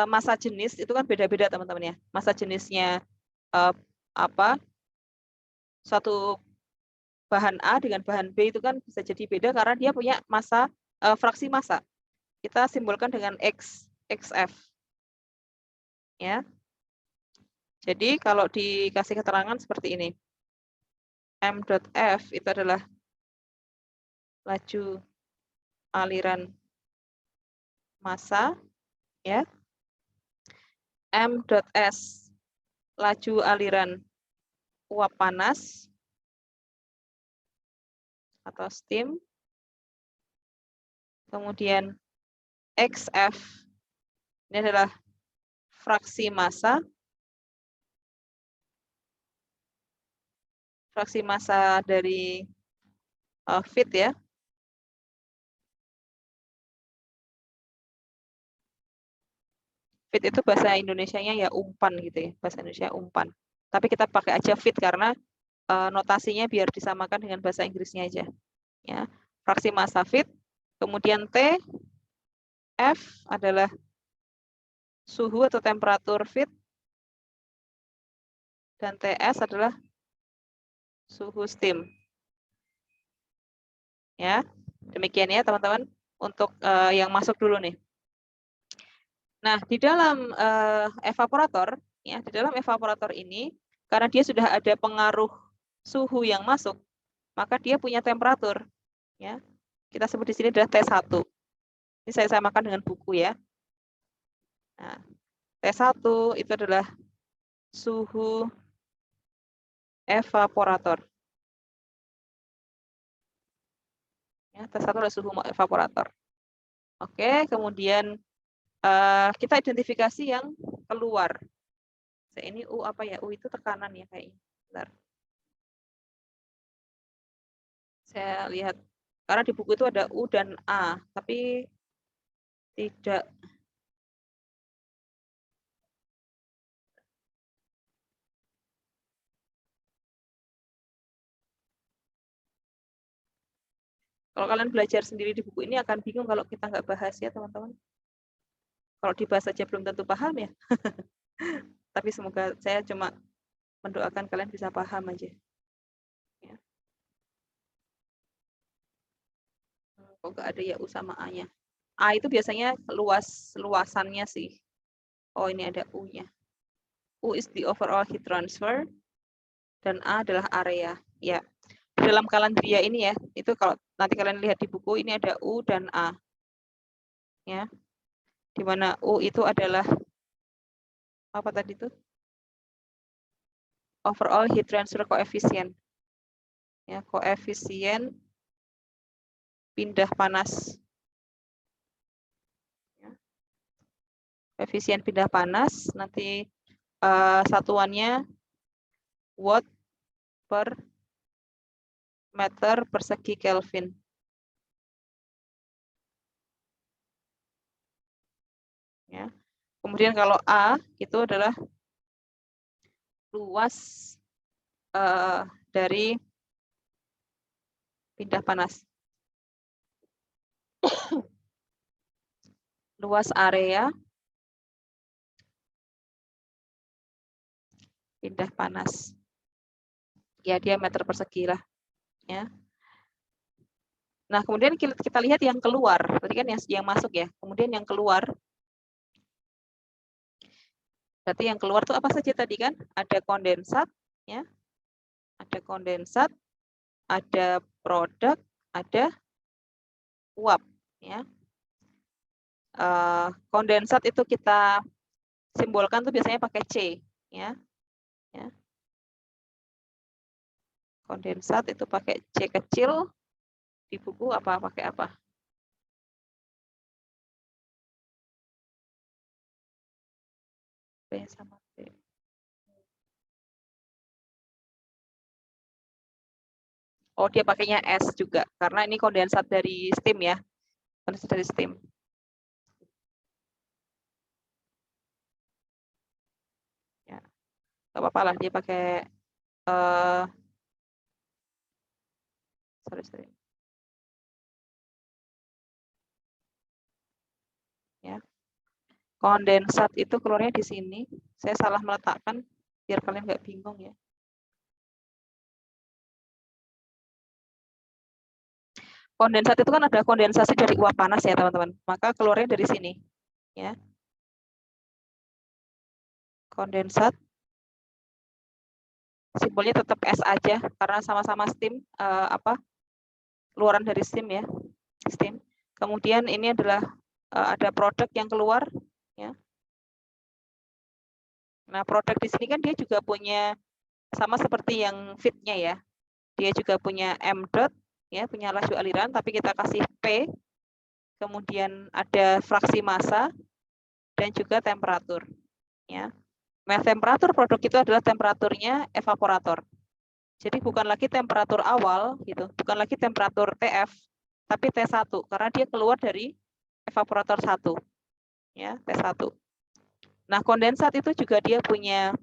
massa jenis itu kan beda-beda teman-teman ya. Massa jenisnya apa? Suatu bahan A dengan bahan B itu kan bisa jadi beda karena dia punya massa fraksi massa. Kita simbolkan dengan X, XF. Ya. Jadi kalau dikasih keterangan seperti ini. M dot F itu adalah laju aliran massa, ya. M dot S laju aliran uap panas atau steam. Kemudian XF ini adalah fraksi massa. Fraksi massa dari feed ya. Feed itu bahasa Indonesianya ya umpan gitu ya, bahasa Indonesia umpan. Tapi kita pakai aja feed karena notasinya biar disamakan dengan bahasa Inggrisnya aja. Ya, fraksi massa feed. Kemudian T, F adalah suhu atau temperatur feed. Dan TS adalah suhu steam. Ya, demikian ya teman-teman untuk yang masuk dulu nih. Nah, di dalam evaporator, ya, di dalam evaporator ini, karena dia sudah ada pengaruh suhu yang masuk, maka dia punya temperatur. Ya, kita sebut di sini adalah T1. Ini saya samakan dengan buku ya. Nah, T1 itu adalah suhu evaporator. Ya, T1 adalah suhu evaporator. Oke, kemudian kita identifikasi yang keluar. Ini U apa ya? U itu tekanan ya kayaknya. Bentar. Saya lihat. Karena di buku itu ada U dan A, tapi tidak. Kalau kalian belajar sendiri di buku ini akan bingung kalau kita nggak bahas ya teman-teman. Kalau dibahas saja belum tentu paham ya. Tapi semoga saya cuma mendoakan kalian bisa paham aja. Ya. Kok nggak ada ya U sama A-nya. A itu biasanya luasannya sih. Oh ini ada U-nya. U is the overall heat transfer. Dan A adalah area. Ya. Di dalam Kalandria ini ya, itu kalau nanti kalian lihat di buku, ini ada U dan A. Ya. Di mana U itu adalah apa tadi itu? Overall heat transfer coefficient. Ya, koefisien pindah panas. Ya. Koefisien pindah panas nanti satuannya watt per meter persegi Kelvin. Ya. Kemudian kalau A itu adalah luas dari pindah panas. Luas area pindah panas. Ya, diameter persegi lah. Ya. Nah, kemudian kita lihat yang keluar. Tadi kan yang masuk ya. Kemudian yang keluar. Berarti yang keluar tuh apa saja tadi kan? Ada kondensat, ya. Ada kondensat, ada produk, ada uap, ya. Kondensat itu kita simbolkan tuh biasanya pakai C, ya. Ya. Kondensat itu pakai C kecil. Di buku apa pakai apa? B sama B. Oh, dia pakainya S juga karena ini kondensat dari steam ya. Kondensat dari steam. Ya. Gak apa-apa lah dia pakai sorry. Ya. Kondensat itu keluarnya di sini. Saya salah meletakkan biar kalian nggak bingung ya. Kondensat itu kan ada kondensasi dari uap panas ya teman-teman. Maka keluarnya dari sini. Ya. Kondensat. Simbolnya tetap S aja karena sama-sama steam keluaran dari steam ya. Steam. Kemudian ini adalah ada produk yang keluar ya. Nah, produk di sini kan dia juga punya sama seperti yang fitnya ya. Dia juga punya M dot ya, punya laju aliran tapi kita kasih P. Kemudian ada fraksi massa dan juga temperatur ya. Nah, temperatur produk itu adalah temperaturnya evaporator. Jadi bukan lagi temperatur awal gitu, bukan lagi temperatur TF, tapi T1 karena dia keluar dari evaporator 1. Ya, T1. Nah, kondensat itu juga dia punya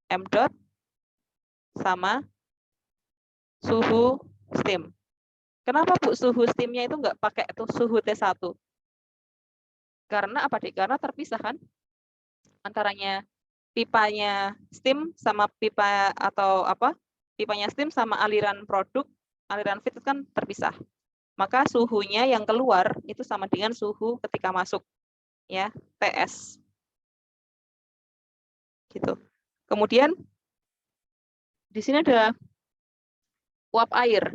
M dot sama suhu steam. Kenapa Bu suhu steamnya itu nggak pakai itu suhu T1? Karena apa deh? Karena terpisah kan antaranya pipanya steam sama pipa atau apa? Pipanya steam sama aliran produk, aliran feed kan terpisah. Maka suhunya yang keluar itu sama dengan suhu ketika masuk ya, TS. Gitu. Kemudian di sini ada uap air.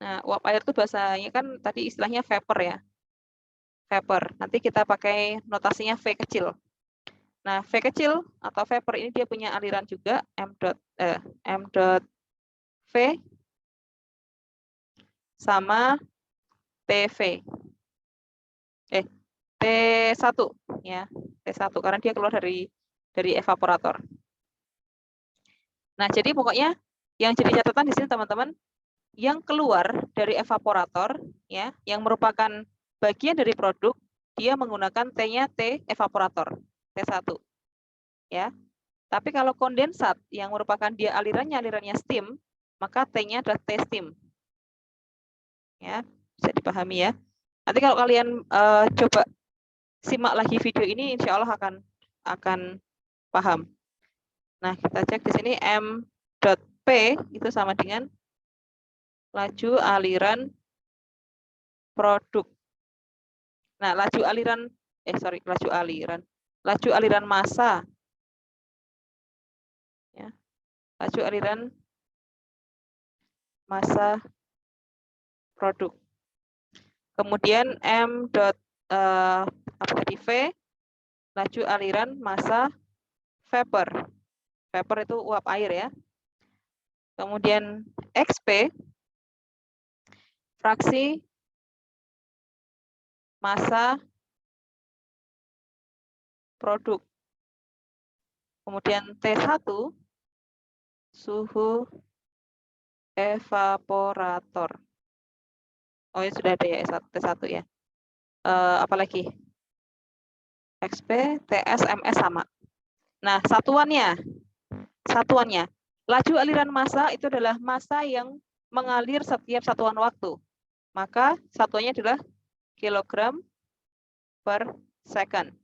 Nah, uap air itu bahasanya kan tadi istilahnya vapor ya. Vapor. Nanti kita pakai notasinya V kecil. Nah, V kecil atau vapor ini dia punya aliran juga M.V sama TV. T1 ya, T1 karena dia keluar dari evaporator. Nah, jadi pokoknya yang jadi catatan di sini teman-teman, yang keluar dari evaporator ya, yang merupakan bagian dari produk, dia menggunakan T-nya T evaporator, T1. Ya. Tapi kalau kondensat yang merupakan dia alirannya steam, maka T-nya adalah T steam. Ya, bisa dipahami ya. Nanti kalau kalian coba simak lagi video ini, insya Allah akan paham. Nah, kita cek di sini M.P itu sama dengan laju aliran produk. Nah, laju aliran massa. Ya. Laju aliran massa produk. Kemudian V, laju aliran massa vapor. Vapor itu uap air ya. Kemudian XP, fraksi massa produk. Kemudian T1, suhu evaporator. Oh ya sudah ada ya T1 ya. Apalagi? XP, TS, MS sama. Nah, satuannya. Laju aliran massa itu adalah massa yang mengalir setiap satuan waktu. Maka satuannya adalah kilogram per second.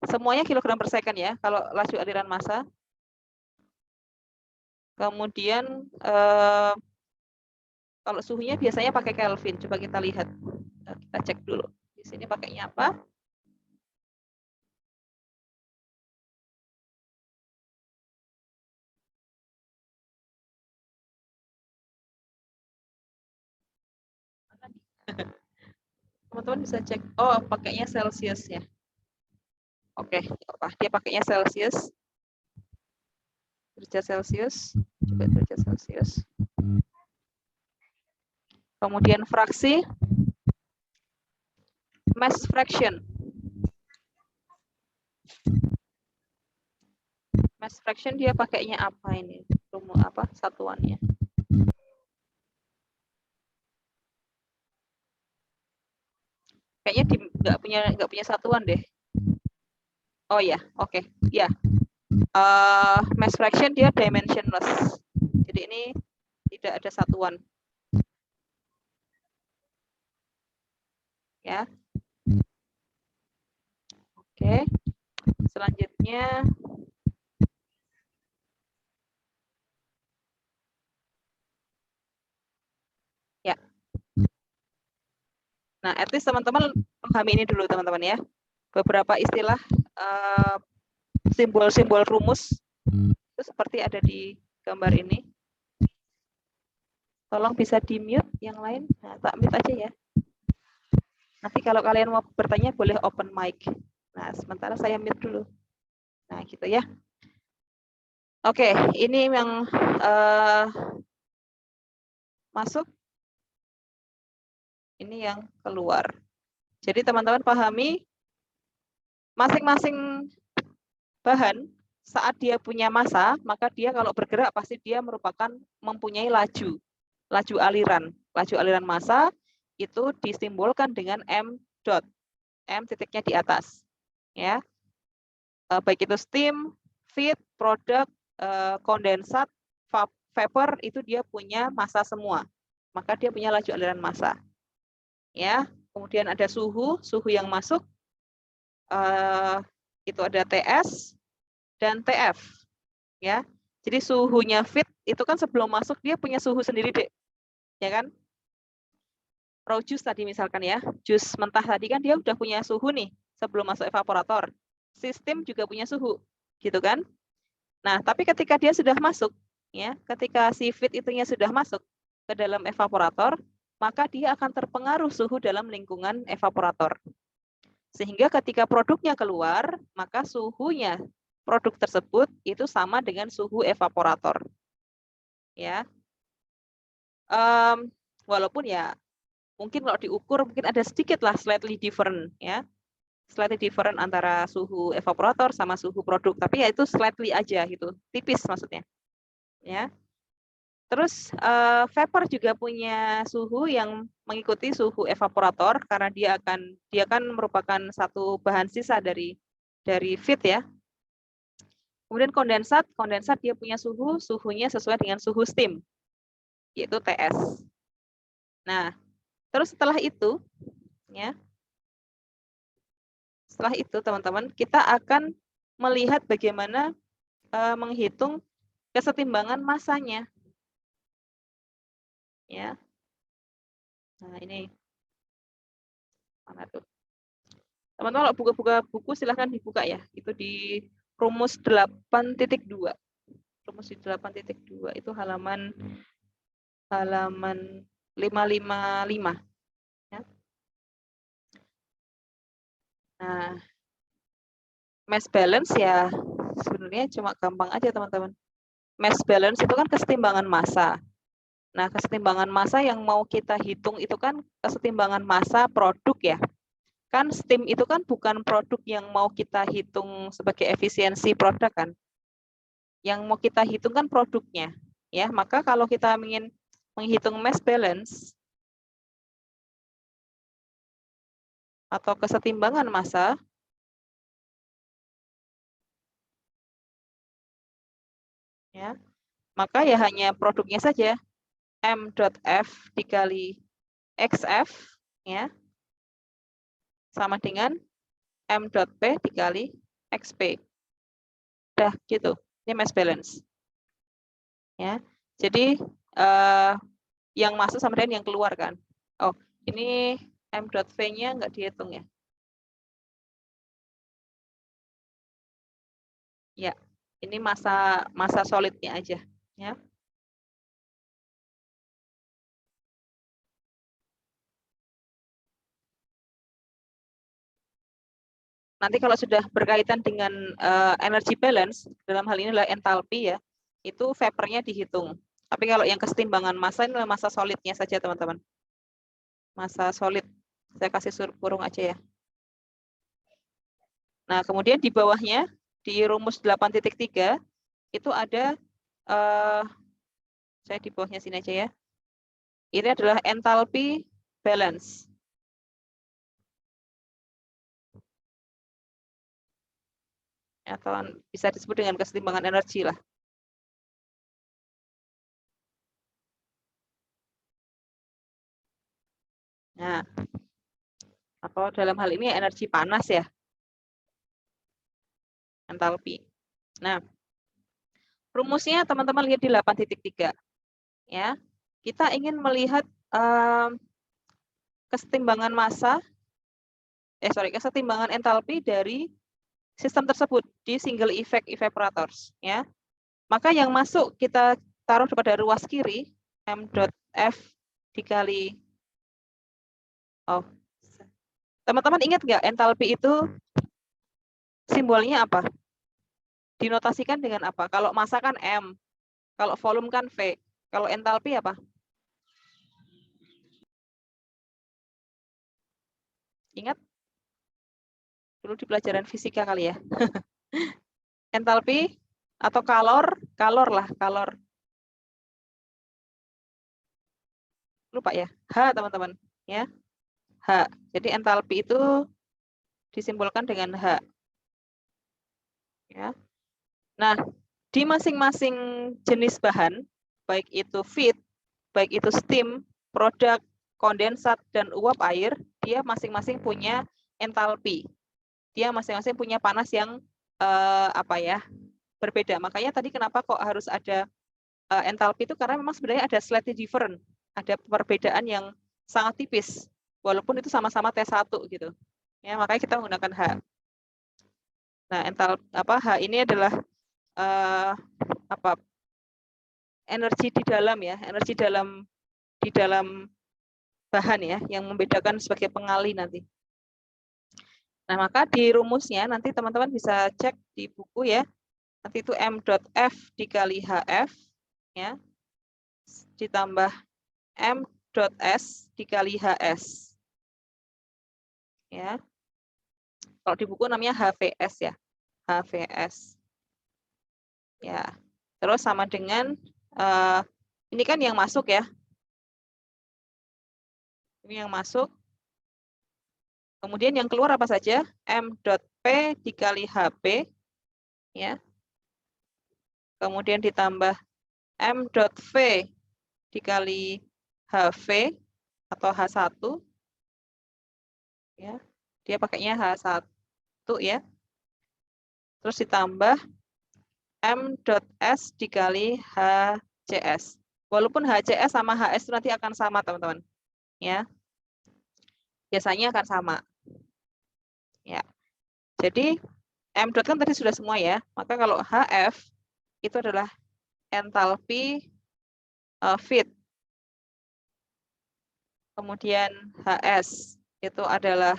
Semuanya kilogram per second ya, kalau laju aliran massa. Kemudian kalau suhunya biasanya pakai Kelvin. Coba kita lihat. Kita cek dulu. Di sini pakainya apa? Teman-teman bisa cek. Oh, pakainya Celsius ya. Oke, dia pakainya Celsius. Derajat Celsius. Coba derajat Celsius. Kemudian fraksi mass fraction. Mass fraction dia pakainya apa ini? Rumus apa satuannya? Kayaknya nggak punya satuan deh. Oh ya, oke. Ya. Mass fraction dia dimensionless. Jadi ini tidak ada satuan. Ya. Oke. Selanjutnya ya. Nah, at least teman-teman pahami ini dulu teman-teman ya. Beberapa istilah simbol-simbol rumus itu seperti ada di gambar ini. Tolong bisa di-mute yang lain. Nah, tak mute aja ya. Nanti kalau kalian mau bertanya boleh open mic. Nah, sementara saya mute dulu. Nah, gitu ya. Oke, ini yang masuk. Ini yang keluar. Jadi teman-teman pahami masing-masing bahan saat dia punya massa, maka dia kalau bergerak pasti dia mempunyai laju aliran. Laju aliran massa itu disimbolkan dengan M dot. M titiknya di atas. Ya. Baik itu steam, feed, produk, kondensat, vapor itu dia punya massa semua. Maka dia punya laju aliran massa. Ya, kemudian ada suhu yang masuk itu ada TS dan TF. Ya. Jadi suhunya feed itu kan sebelum masuk dia punya suhu sendiri, Dek. Ya kan? Raw juice tadi misalkan ya, jus mentah tadi kan dia udah punya suhu nih sebelum masuk evaporator. Sistem juga punya suhu, gitu kan? Nah, tapi ketika dia sudah masuk, ya, ketika si feed itunya sudah masuk ke dalam evaporator, maka dia akan terpengaruh suhu dalam lingkungan evaporator. Sehingga ketika produknya keluar, maka suhunya produk tersebut itu sama dengan suhu evaporator. Ya, walaupun ya mungkin kalau diukur mungkin ada sedikit lah slightly different, ya, slightly different antara suhu evaporator sama suhu produk, tapi ya itu slightly aja gitu, tipis maksudnya, ya. Terus vapor juga punya suhu yang mengikuti suhu evaporator karena dia kan merupakan satu bahan sisa dari feed, ya. Kemudian kondensat dia punya suhunya sesuai dengan suhu steam, yaitu TS. Nah, terus setelah itu, ya, setelah itu teman-teman, kita akan melihat bagaimana menghitung kesetimbangan masanya. Ya. Nah, ini mana tuh? Teman-teman kalau buka buku silahkan dibuka ya. Itu di rumus 8.2. Rumus di 8.2 itu halaman 555. Ya. Nah, mass balance ya sebenarnya cuma gampang aja teman-teman. Mass balance itu kan kesetimbangan massa. Nah, kesetimbangan massa yang mau kita hitung itu kan kesetimbangan massa produk, ya. Kan steam itu kan bukan produk yang mau kita hitung sebagai efisiensi produk kan. Yang mau kita hitung kan produknya, ya. Maka kalau kita ingin menghitung mass balance atau kesetimbangan massa, ya, maka ya hanya produknya saja. M.F dikali XF, ya, sama dengan M.P dikali XP. Udah gitu. Ini mass balance. Ya. Jadi yang masuk sama dengan yang keluar kan. Oh, ini M.V-nya nggak dihitung ya. Ya, ini massa solidnya aja, ya. Nanti kalau sudah berkaitan dengan energy balance, dalam hal ini adalah entalpi, ya, itu vapornya dihitung. Tapi kalau yang kesetimbangan massa ini adalah massa solidnya saja, teman-teman. Massa solid. Saya kasih kurung aja ya. Nah, kemudian di bawahnya, di rumus 8.3, itu ada, saya di bawahnya sini aja ya. Ini adalah entalpi balance. Atau bisa disebut dengan kesetimbangan energi lah. Nah, atau dalam hal ini energi panas ya, entalpi. Nah, rumusnya teman-teman lihat di 8.3. Ya, kita ingin melihat kesetimbangan massa, kesetimbangan entalpi dari sistem tersebut di single effect evaporators, ya. Maka yang masuk kita taruh pada ruas kiri, M.F dikali, teman-teman ingat nggak entalpi itu simbolnya apa? Dinotasikan dengan apa? Kalau massa kan M, kalau volume kan V, kalau entalpi apa? Ingat? Dulu di pelajaran fisika kali ya. Entalpi atau kalor lah, kalor. Lupa ya, H teman-teman, ya. H. Jadi entalpi itu disimbolkan dengan H. Ya. Nah, di masing-masing jenis bahan, baik itu feed, baik itu steam, produk, kondensat, dan uap air, dia masing-masing punya entalpi. Dia masing-masing punya panas yang berbeda. Makanya tadi kenapa kok harus ada entalpi itu, karena memang sebenarnya ada slightly different, ada perbedaan yang sangat tipis, walaupun itu sama-sama T1 gitu. Ya, makanya kita menggunakan H. Nah, H ini adalah energi di dalam ya, energi di dalam bahan ya, yang membedakan sebagai pengali nanti. Nah, maka di rumusnya nanti teman-teman bisa cek di buku ya. Nanti itu M.F dikali HF ya, ditambah M.S dikali HS. Ya. Kalau di buku namanya HVS ya. HVS. Ya. Terus sama dengan ini kan yang masuk ya. Ini yang masuk. Kemudian yang keluar apa saja? M.P dikali HP ya. Kemudian ditambah M.V dikali HV atau H1 ya. Dia pakainya H1 ya. Terus ditambah M.S dikali HCS. Walaupun HCS sama HS itu nanti akan sama, teman-teman. Ya. Biasanya akan sama. Ya. Jadi M dot kan tadi sudah semua ya. Maka kalau HF itu adalah entalpi feed. Kemudian HS itu adalah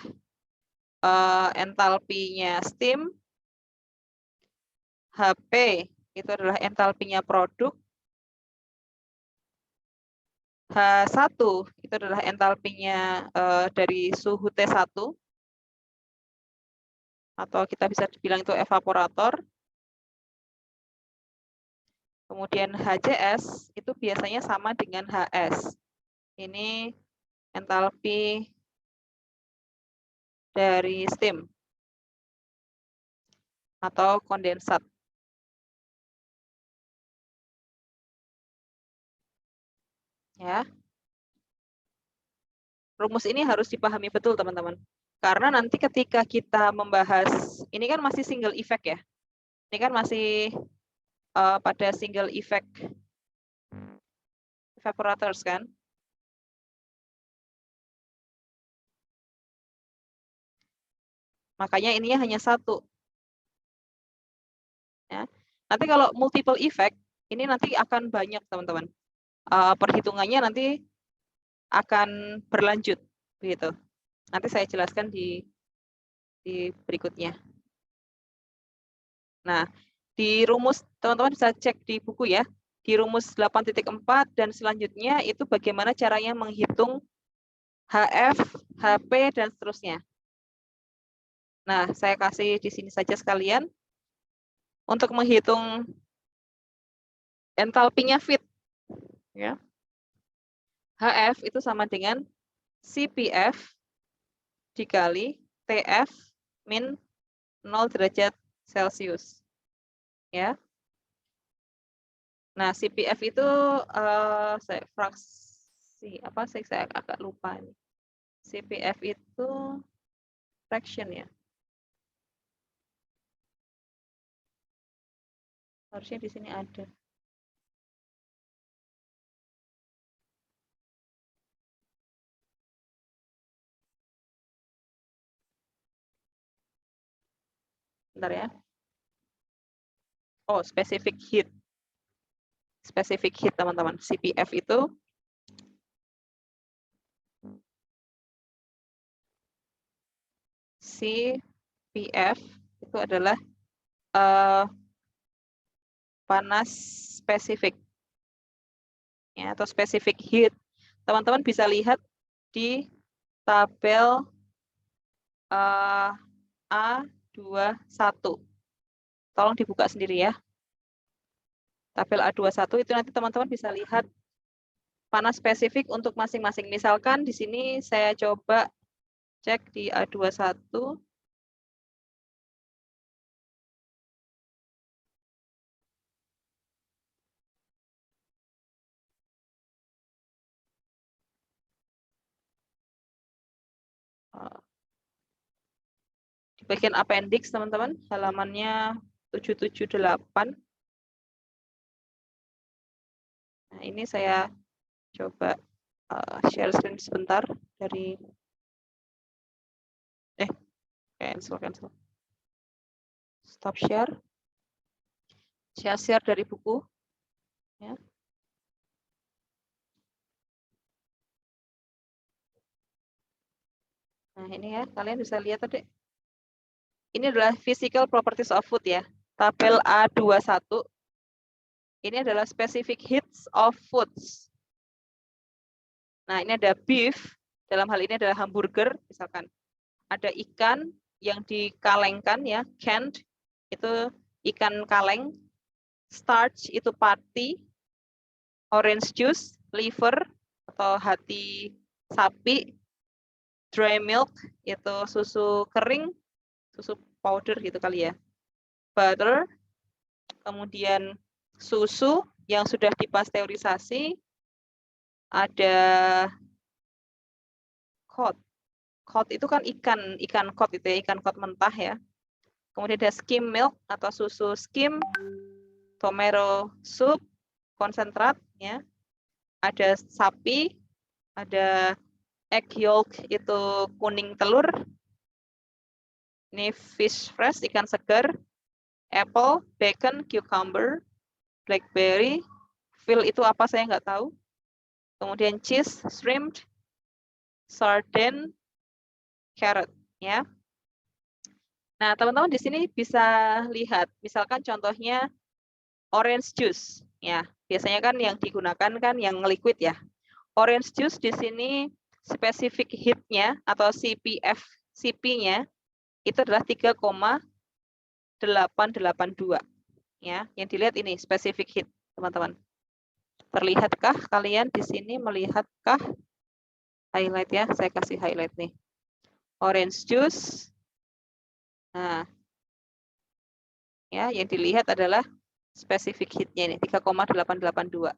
entalpinya steam. HP itu adalah entalpinya produk. H1 itu adalah entalpinya dari suhu T1. Atau kita bisa bilang itu evaporator. Kemudian HCS itu biasanya sama dengan HS. Ini entalpi dari steam atau kondensat. Ya. Rumus ini harus dipahami betul, teman-teman. Karena nanti ketika kita membahas, ini kan masih single effect ya. Ini kan masih pada single effect evaporators kan. Makanya ininya hanya satu. Ya. Nanti kalau multiple effect, ini nanti akan banyak, teman-teman. Perhitungannya nanti akan berlanjut. Begitu. Nanti saya jelaskan di berikutnya. Nah, di rumus, teman-teman bisa cek di buku ya. Di rumus 8.4 dan selanjutnya itu bagaimana caranya menghitung HF, HP, dan seterusnya. Nah, saya kasih di sini saja sekalian. Untuk menghitung entalpinya feed. Ya. HF itu sama dengan CPF dikali TF min 0 derajat Celcius. Ya. Nah, CPF itu saya fraksi apa sih, saya agak lupa ini. CPF itu fraction ya. Harusnya di sini ada. Bentar ya. Oh, specific heat. Specific heat, teman-teman. CPF itu CPF itu adalah panas spesifik. Ya, atau specific heat. Teman-teman bisa lihat di tabel A21. Tolong dibuka sendiri ya. Tabel A21 itu nanti teman-teman bisa lihat panas spesifik untuk masing-masing. Misalkan di sini saya coba cek di A21. Di bagian appendix, teman-teman, halamannya 778. Nah, ini saya coba share screen sebentar dari cancel. Stop share. Share dari buku. Ya. Nah, ini ya, kalian bisa lihat tadi Ini adalah physical properties of food ya. Tabel A21. Ini adalah specific heats of foods. Nah, ini ada beef. Dalam hal ini adalah hamburger, misalkan. Ada ikan yang dikalengkan ya, canned. Itu ikan kaleng. Starch itu pati. Orange juice, liver atau hati sapi. Dry milk itu susu kering, susu powder gitu kali ya. Butter, kemudian susu yang sudah dipasteurisasi, ada cod. Cod itu kan ikan cod itu ya, ikan cod mentah ya. Kemudian ada skim milk atau susu skim, tomato soup, konsentrat ya. Ada sapi, ada egg yolk itu kuning telur. Ini fish fresh, ikan segar, apple, bacon, cucumber, blackberry, veal itu apa saya nggak tahu. Kemudian cheese, shrimp, sardine, carrot ya. Nah, teman-teman di sini bisa lihat misalkan contohnya orange juice ya. Biasanya kan yang digunakan kan yang liquid ya. Orange juice di sini specific heat-nya atau CP-nya itu adalah 3,882 ya. Yang dilihat ini specific heat, teman-teman. Terlihatkah kalian di sini, melihatkah? Highlight ya, saya kasih highlight nih. Orange juice. Nah, ya yang dilihat adalah specific heat-nya ini 3,882.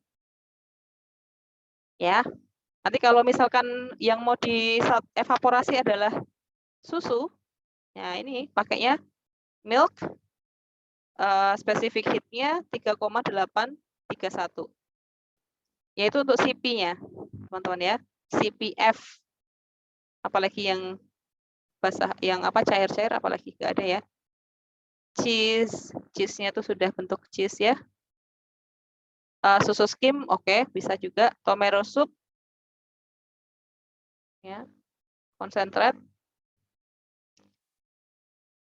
Ya. Nanti kalau misalkan yang mau dievaporasi adalah susu, ya ini pakainya milk, specific heat-nya 3,831. Yaitu untuk CP-nya, teman-teman ya. CPF. Apalagi yang basah, yang apa cair-cair, apalagi nggak ada ya. Cheese-nya itu sudah bentuk cheese ya. Susu skim, oke, bisa juga. Tomato soup, ya, konsentrat.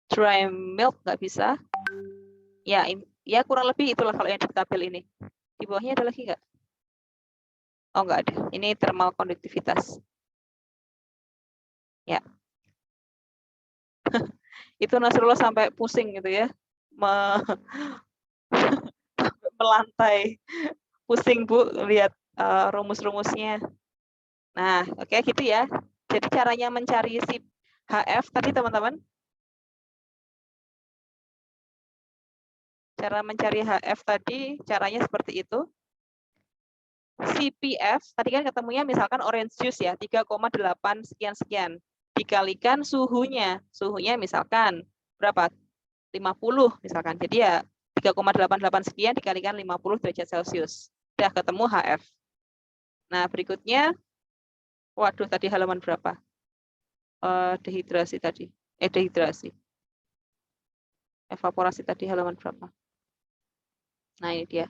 Dry milk nggak bisa. Ya, ya kurang lebih itulah kalau yang di tabel ini. Di bawahnya ada lagi nggak? Oh, nggak ada. Ini thermal konduktivitas. Ya. Itu Nasrullah sampai pusing gitu ya. Melantai. Pusing, Bu, lihat rumus-rumusnya. Nah, oke gitu ya. Jadi caranya mencari si HF tadi, teman-teman. Cara mencari HF tadi, caranya seperti itu. CPF, tadi kan ketemunya misalkan orange juice ya, 3,8 sekian-sekian. Dikalikan suhunya. Suhunya misalkan berapa? 50 misalkan. Jadi ya 3,88 sekian dikalikan 50 derajat Celcius. Sudah ketemu HF. Nah, berikutnya, waduh tadi halaman berapa? Dehidrasi tadi. Dehidrasi. Evaporasi tadi halaman berapa? Nah, ini dia.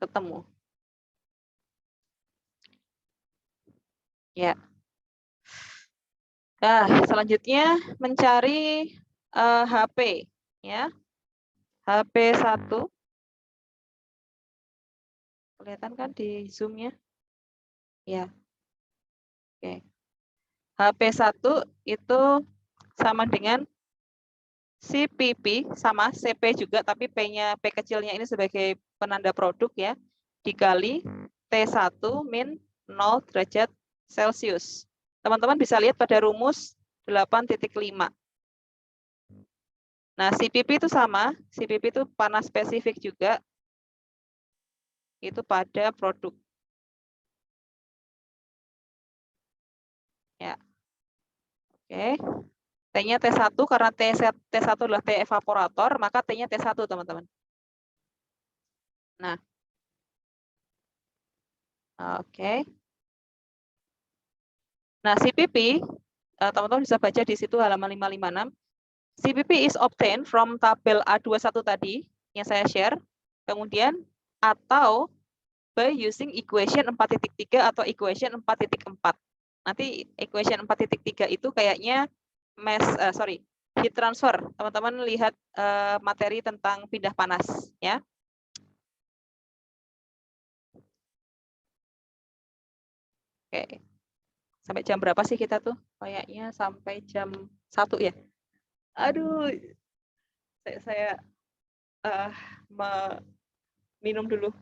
Ketemu. Ya. Nah, selanjutnya mencari HP ya. HP 1. Kelihatan kan di zoom-nya? Ya. Oke. HP 1 itu sama dengan CPP, sama CP juga, tapi P-nya, P kecilnya ini sebagai penanda produk ya, dikali T1 min 0 derajat Celcius. Teman-teman bisa lihat pada rumus 8.5. Nah, CPP itu sama, CPP itu panas spesifik juga, itu pada produk. Ya. Oke. T-nya T1 karena T1 adalah T evaporator, maka T-nya T1, teman-teman. Nah. Oke. Nah, CPP, teman-teman bisa baca di situ halaman 556. CPP is obtained from tabel A21 tadi yang saya share. Kemudian atau by using equation 4.3 atau equation 4.4. Nanti equation 4.3 itu kayaknya heat transfer. Teman-teman lihat materi tentang pindah panas ya. Oke. Sampai jam berapa sih kita tuh? Kayaknya sampai jam 1 ya. Aduh, saya minum dulu.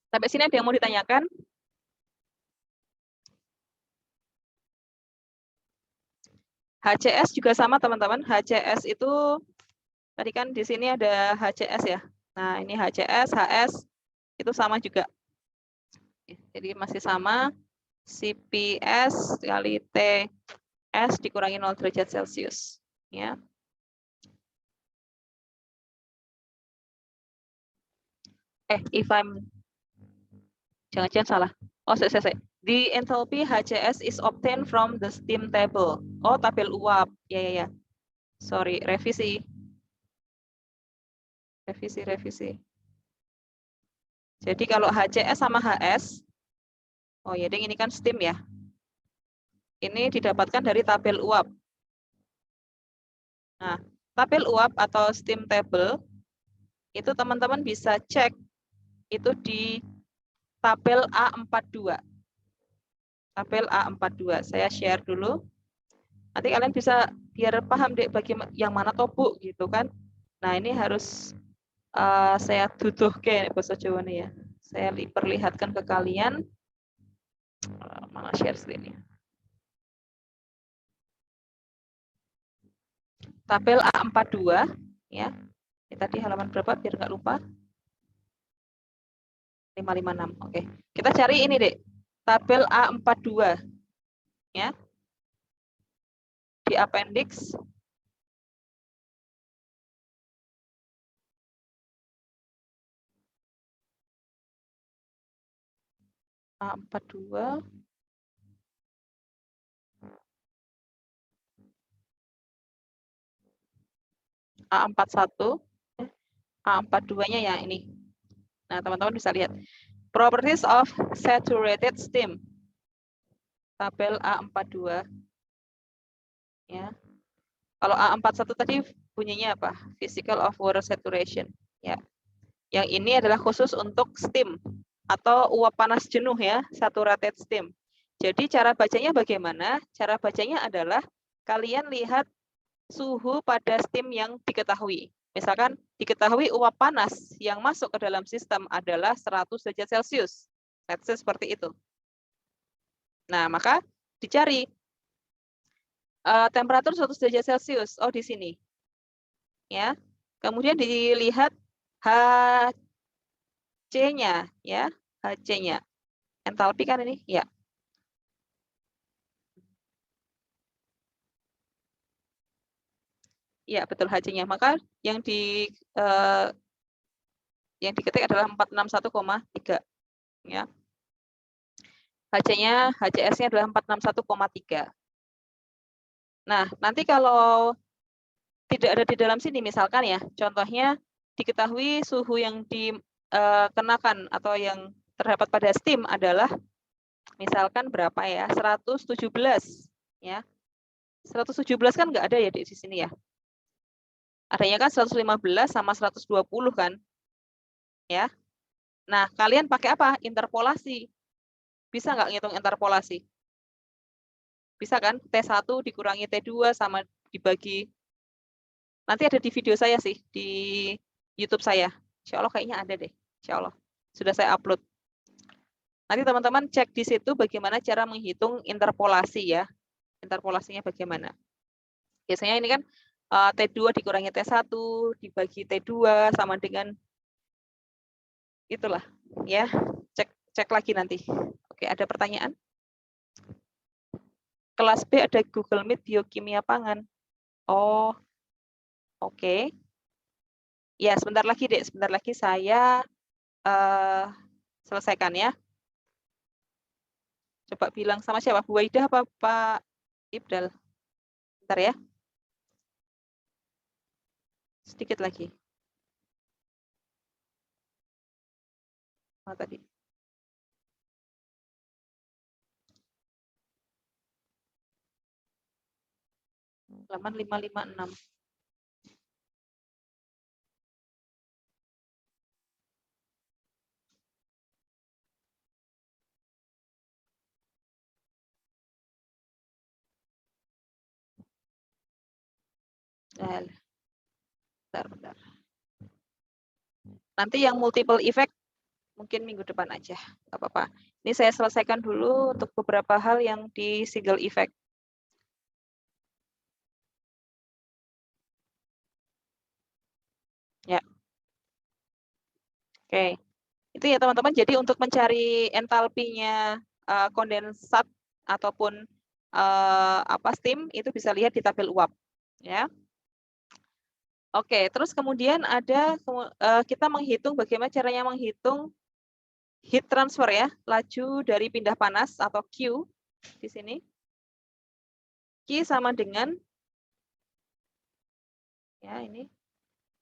Sampai sini ada yang mau ditanyakan? HCS juga sama teman-teman. HCS itu tadi kan di sini ada HCS ya. Nah ini HCS, HS itu sama juga. Jadi masih sama. CPS kali TS dikurangi 0 derajat Celcius. Ya. If I'm jangan-jangan salah. Oh, saya. The enthalpy HCS is obtained from the steam table. Oh, tabel uap. Ya. Sorry, revisi. Jadi kalau HCS sama HS, oh ya, ini kan steam ya. Ini didapatkan dari tabel uap. Nah, tabel uap atau steam table itu teman-teman bisa cek itu di tabel A42. Tabel A42. Saya share dulu. Nanti kalian bisa biar paham deh bagaimana yang mana toh Bu gitu kan. Nah, ini harus saya tuduh ke bahasa Jawa nih ya. Saya perlihatkan ke kalian. Mana share screen-nya. Tabel A42 ya. Ini tadi halaman berapa biar nggak lupa? 556. Oke. Kita cari ini, Dek. Tabel A42 ya. Di appendix A42 A41 A42-nya ya ini. Nah, teman-teman bisa lihat. Properties of saturated steam. Tabel A42. Ya. Kalau A41 tadi bunyinya apa? Physical of water saturation. Ya. Yang ini adalah khusus untuk steam atau uap panas jenuh ya, saturated steam. Jadi cara bacanya bagaimana? Cara bacanya adalah kalian lihat suhu pada steam yang diketahui. Misalkan diketahui uap panas yang masuk ke dalam sistem adalah 100 derajat Celcius. Let's say seperti itu. Nah, maka dicari temperatur 100 derajat Celcius. Oh, di sini. Ya. Kemudian dilihat HC-nya ya, HC-nya. Entalpi kan ini? Ya. Ya, betul HC-nya. Maka yang diketik adalah 461,3 ya. HC-nya, HCS-nya adalah 461,3. Nah, nanti kalau tidak ada di dalam sini misalkan ya, contohnya diketahui suhu yang dikenakan atau yang terdapat pada steam adalah misalkan berapa ya? 117 ya. 117 kan nggak ada ya di sini ya. Adanya kan 115 sama 120 kan. Ya. Nah, kalian pakai apa? Interpolasi. Bisa nggak ngitung interpolasi? Bisa kan? T1 dikurangi T2 sama dibagi. Nanti ada di video saya sih, di YouTube saya. Insya Allah kayaknya ada deh. Insya Allah. Sudah saya upload. Nanti teman-teman cek di situ bagaimana cara menghitung interpolasi ya. Interpolasinya bagaimana. Biasanya ini kan T2 dikurangi T1 dibagi T2 sama dengan itulah ya. Cek lagi nanti. Oke, ada pertanyaan? Kelas B ada Google Meet biokimia pangan. Oh, oke. Ya, sebentar lagi Dek, sebentar lagi saya selesaikan ya. Coba bilang sama siapa? Bu Waidah apa Pak Ibdal? Bentar ya. Sedikit lagi. Oh, tadi. halaman 556. Bentar. Nanti yang multiple effect mungkin minggu depan aja, nggak apa-apa. Ini saya selesaikan dulu untuk beberapa hal yang di single effect. Ya. Oke. Itu ya teman-teman. Jadi untuk mencari entalpinya kondensat ataupun steam itu bisa lihat di tabel uap, ya. Oke, terus kemudian ada kita menghitung bagaimana caranya menghitung heat transfer ya, laju dari pindah panas atau Q di sini. Q sama dengan ya ini.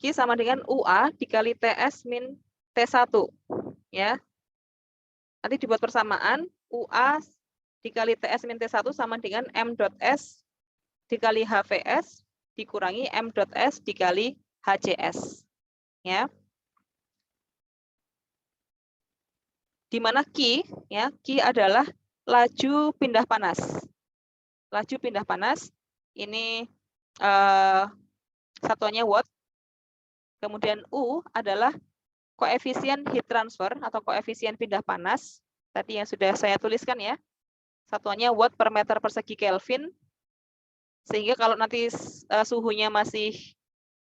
Q sama dengan UA dikali TS min T1 ya. Nanti dibuat persamaan UA dikali TS min T1 sama dengan M.S dikali HVS dikurangi M.S dikali HCS. Ya. Di mana Q ya, Q adalah laju pindah panas. Laju pindah panas ini satuannya watt. Kemudian U adalah koefisien heat transfer atau koefisien pindah panas. Tadi yang sudah saya tuliskan ya. Satuannya watt per meter persegi Kelvin. Sehingga kalau nanti suhunya masih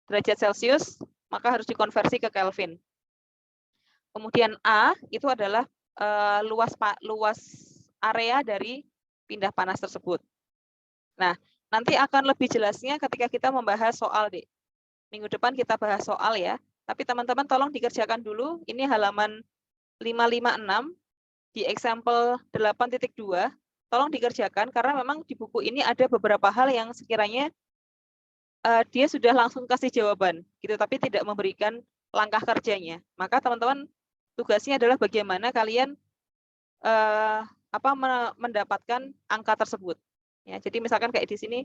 derajat Celcius, maka harus dikonversi ke Kelvin. Kemudian A itu adalah luas area dari pindah panas tersebut. Nah, nanti akan lebih jelasnya ketika kita membahas soal, Dek. Minggu depan kita bahas soal ya. Tapi teman-teman tolong dikerjakan dulu. Ini halaman 556 di example 8.2. Tolong dikerjakan karena memang di buku ini ada beberapa hal yang sekiranya dia sudah langsung kasih jawaban gitu, tapi tidak memberikan langkah kerjanya. Maka teman-teman tugasnya adalah bagaimana kalian mendapatkan angka tersebut. Ya, jadi misalkan kayak di sini,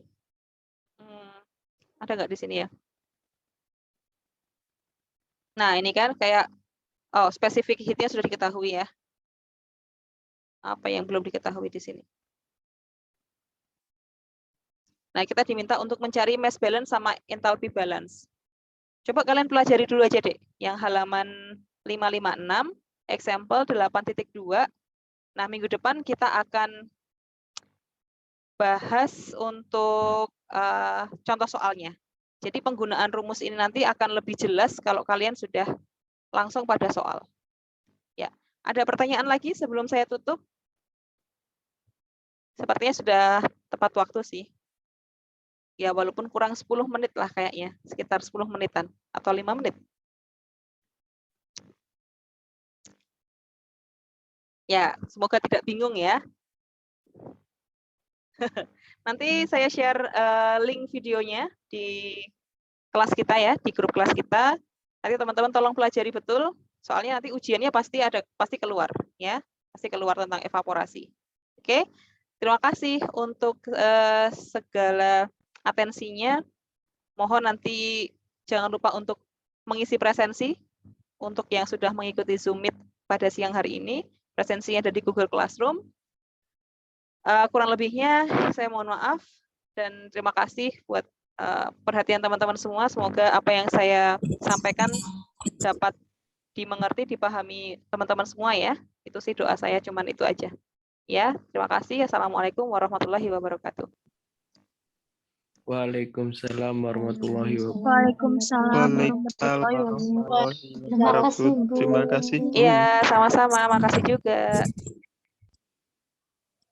ada nggak di sini ya? Nah ini kan kayak spesifik heatnya sudah diketahui ya. Apa yang belum diketahui di sini? Nah, kita diminta untuk mencari mass balance sama enthalpy balance. Coba kalian pelajari dulu aja, Dek. Yang halaman 556, example 8.2. Nah, minggu depan kita akan bahas untuk contoh soalnya. Jadi penggunaan rumus ini nanti akan lebih jelas kalau kalian sudah langsung pada soal. Ya, ada pertanyaan lagi sebelum saya tutup? Sepertinya sudah tepat waktu sih. Ya, walaupun kurang 10 menit lah kayaknya, sekitar 10 menitan atau 5 menit. Ya, semoga tidak bingung ya. Nanti saya share link videonya di kelas kita ya, di grup kelas kita. Nanti teman-teman tolong pelajari betul, soalnya nanti ujiannya pasti keluar ya, pasti keluar tentang evaporasi. Oke, terima kasih untuk segala atensinya. Mohon nanti jangan lupa untuk mengisi presensi untuk yang sudah mengikuti Zoom Meet pada siang hari ini. Presensinya ada di Google Classroom. Kurang lebihnya saya mohon maaf dan terima kasih buat perhatian teman-teman semua. Semoga apa yang saya sampaikan dapat dimengerti, dipahami teman-teman semua ya. Itu sih doa saya, cuman itu aja. Ya, terima kasih. Assalamualaikum warahmatullahi wabarakatuh. Waalaikumsalam warahmatullahi wabarakatuh. Waalaikumsalam warahmatullahi wabarakatuh. Terima kasih, Bu. Terima kasih. Iya, sama-sama. Makasih juga.